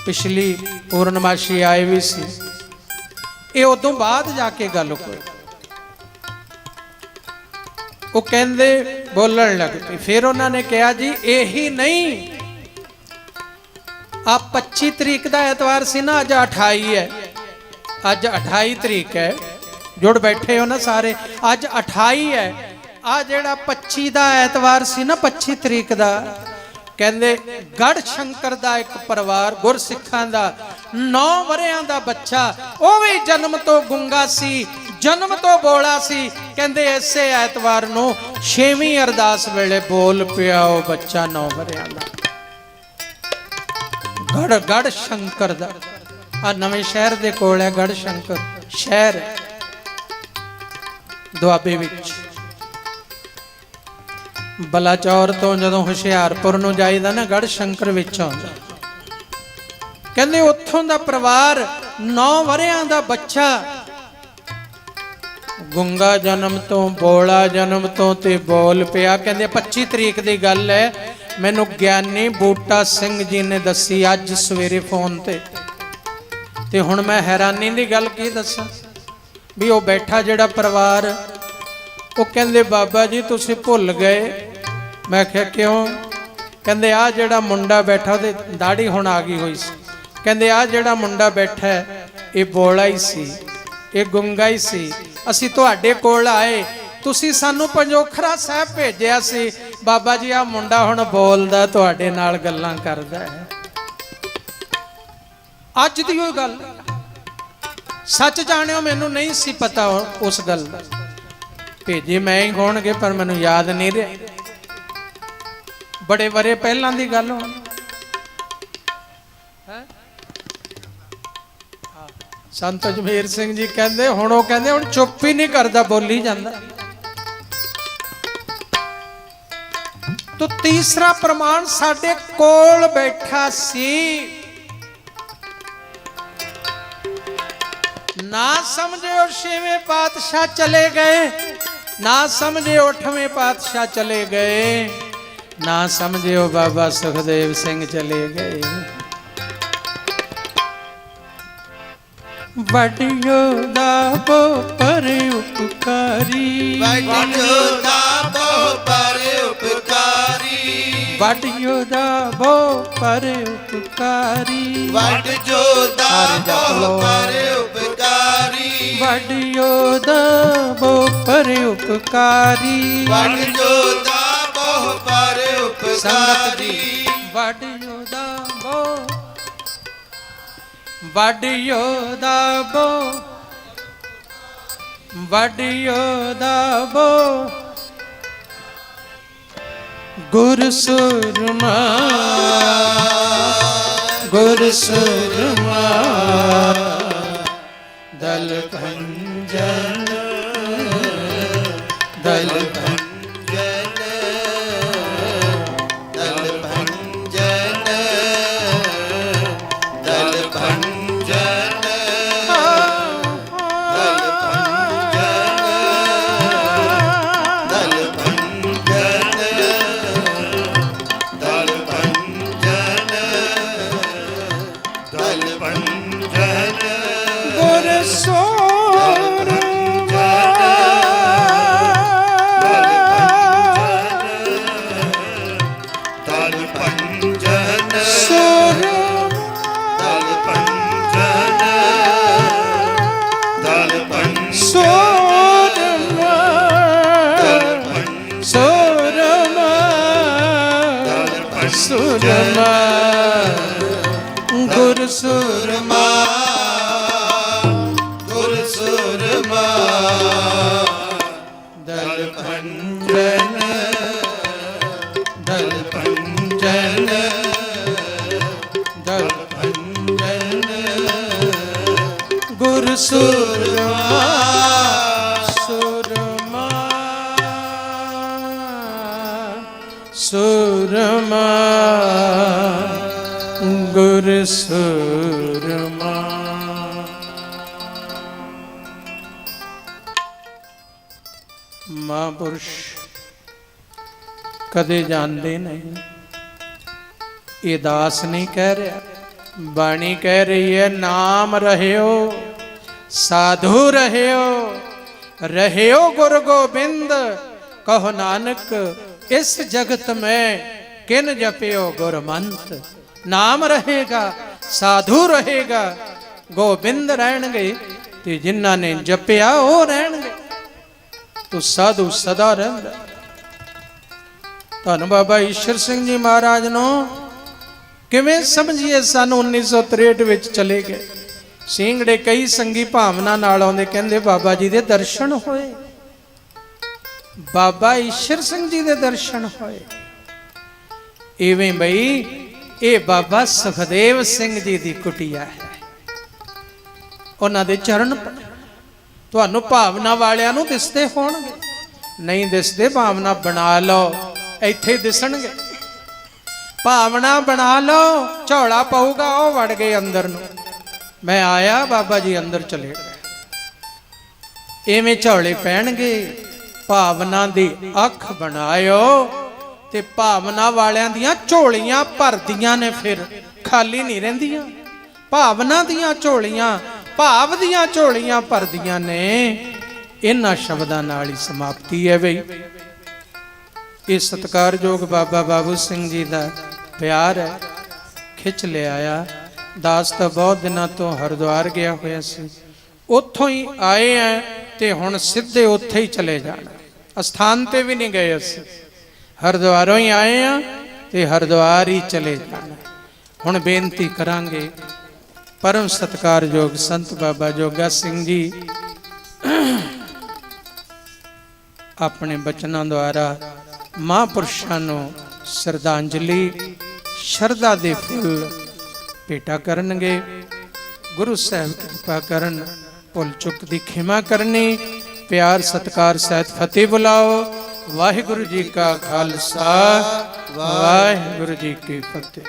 पिछली पूर्णमाशी आए भी सी, ये उदों बाद जाके गल कोई वो कहते बोलन लग पई। फिर उन्होंने कहा जी यही नहीं, आप 25 तरीक का एतवार से ना, अज 28 है, अज 28 तरीक है, जुड़ बैठे हो ना सारे, अज 28 है, आ जेड़ा 25 का एतवार से ना 25 तरीक का, कहते गढ़ शंकर का एक परिवार गुरसिखां का 9 वरियां का बच्चा, वह भी जन्म तो गुंगा सी, जन्म तो बोला सी, कहते इसे एतवार नूं 6वीं अरदास वेले बोल पिया वो बच्चा 9 वरियां का। गढ़ शंकर दा आ नवे शहर दे कोल है गढ़ शंकर शहर दुआबे विच। बलाचौर तो जदों हुशियारपुर नूं जाईदा ना गढ़ शंकर विच आउंदा, कहंदे उत्थों दा परिवार 9 वरियां दा बच्चा, गुंगा जन्म तो बोला जन्म तो ते बोल पिया। कहंदे 25 तरीक दी गल है, मैनू ज्ञानी बूटा सिंह जी ने दसी अज सवेरे फोन ते हुण मैं हैरानी की गल की दसा भी वो बैठा जिहड़ा परिवार, वो कहंदे बाबा जी तुसीं भुल गए। मैं आख्या क्यों? कहंदे आ जिहड़ा मुंडा बैठा उहदी दाढ़ी हुण आ गई हुई सी, कहंदे आ जिहड़ा मुंडा बैठा है ये बोला ही सी, ये गुंगा ही सी, असीं तुहाडे कोल आए, तुसीं सानू पंजोखरा साहब भेजिया सी, बाबा जी आ मुंडा हुण बोलदा तुहाडे नाल गल्लां करदा है। अज दी ओह गल सच जाणिओ, मैनू नहीं सी पता उस गल दा, भेजे मैं ही होणगे पर मैनू याद नहीं रहा, बड़े वरे पहलां दी गल हो। संत अजमेर सिंह जी कहंदे हुण ओह कहंदे हुण चुप ही नहीं करदा, बोली जांदा। तो तीसरा प्रमाण साडे कोल बैठा सी, ना समझे 6वें पातशाह चले गए, ना समझे 8वें पातशाह चले गए, ना समझे बाबा सुखदेव सिंह चले गए। वडियो दाबो पर उपकारी, वडियो दाबो पर उपकारी, वडियो दाबो पर उपकारी, वडियो दाबो पर उपकारी, वडियो दाबो पर उपकारी, वडियो दाबो पर उपकारी, वडियो दाबो, वडियो दाबो, वडियो दाबो, गुरसुरमा, गुरसुरमा, दल भंजन, दल भंजन, दल भंजन, दल भंजन, दल भंजन, दल भंजन, दल भंजन, दल भंजन, गुरसुरमा, दल भंजन, सुरमा, दल भंजन, दल भंजन, सुरमा, सुरमा, सुरमा, गुरसुरमा, गुरसुरमा, दल भंजन, दल भंजन, दल भंजन, गुरसुरमा, सुरमा, सुरमा, ਗੁਰ ਸੂਰਮਾ। ਮਹਾਂਪੁਰਸ਼ ਕਦੇ ਜਾਣਦੇ ਨਹੀਂ, ਇਹ ਦਾਸ ਨਹੀਂ ਕਹਿ ਰਿਹਾ, ਬਾਣੀ ਕਹਿ ਰਹੀ ਹੈ ਨਾਮ ਰਹਿਓ ਸਾਧੂ ਰਹਿਓ, ਰਹਿਓ ਗੁਰ ਗੋਬਿੰਦ ਕਹੋ ਨਾਨਕ ਇਸ ਜਗਤ में किन जपियो गुरमंत। नाम रहेगा साधु रहेगा गोबिंद रहणगे ते जिन्हां ने जपिया वो रहणगे, तो साधु सदा रहंदा। धन बाबा ईश्वर सिंह जी महाराज नो किवें समझिए सन 1963 विच चले गए। ਸਿੰਘੜੇ कई संगी भावना नाल आउंदे, कहंदे बाबा जी दे दर्शन होए, बाबा ईश्वर सिंह जी दे दर्शन होए। इवें बई ये बाबा सुखदेव सिंह जी दी कुटिया है, उन्हां दे चरण तुहानू भावना वालियां नू दिसदे होणगे, नहीं दिसदे भावना बना लो, इत्थे दिसणगे। भावना बना लो, झोला पऊगा ओ वड़ गए अंदर नू, मैं आया बाबा जी अंदर चले गए। इवें झोले पैणगे, भावना दी अख बनायो ते भावना वालियां दियां झोलियां भरदियां ने, फिर खाली नहीं रहिंदियां। भावना दियां झोलियां, भाव दियां झोलियां भरदियां ने। इन्हां शब्दां नाल ही समाप्ति है बई। ये सत्कारयोग बाबा बाबू सिंह जी दा प्यार है, खिच ले आया। दास तो बहुत दिनों तो हरिद्वार गया होया सी, उत्थों ही आए हैं ते हुण सीधे उत्थे ही चले जाना, अस्थान ते भी नहीं गए असीं, हरिद्वारों ही आए हैं ते हरिद्वार ही चले जाना। हुण बेनती करांगे परम सत्कारयोग संत बाबा जोगा सिंह जी अपने बचनों द्वारा महापुरुषों नूं श्रद्धांजलि शरदा दे फुल भेटा करनगे। गुरु साहब कृपा करन, भुल चुक दी खिमा करनी, प्यार सत्कार सहित फतेह बुलाओ। वाहिगुरु जी का खालसा, वाहिगुरु जी की फतेह।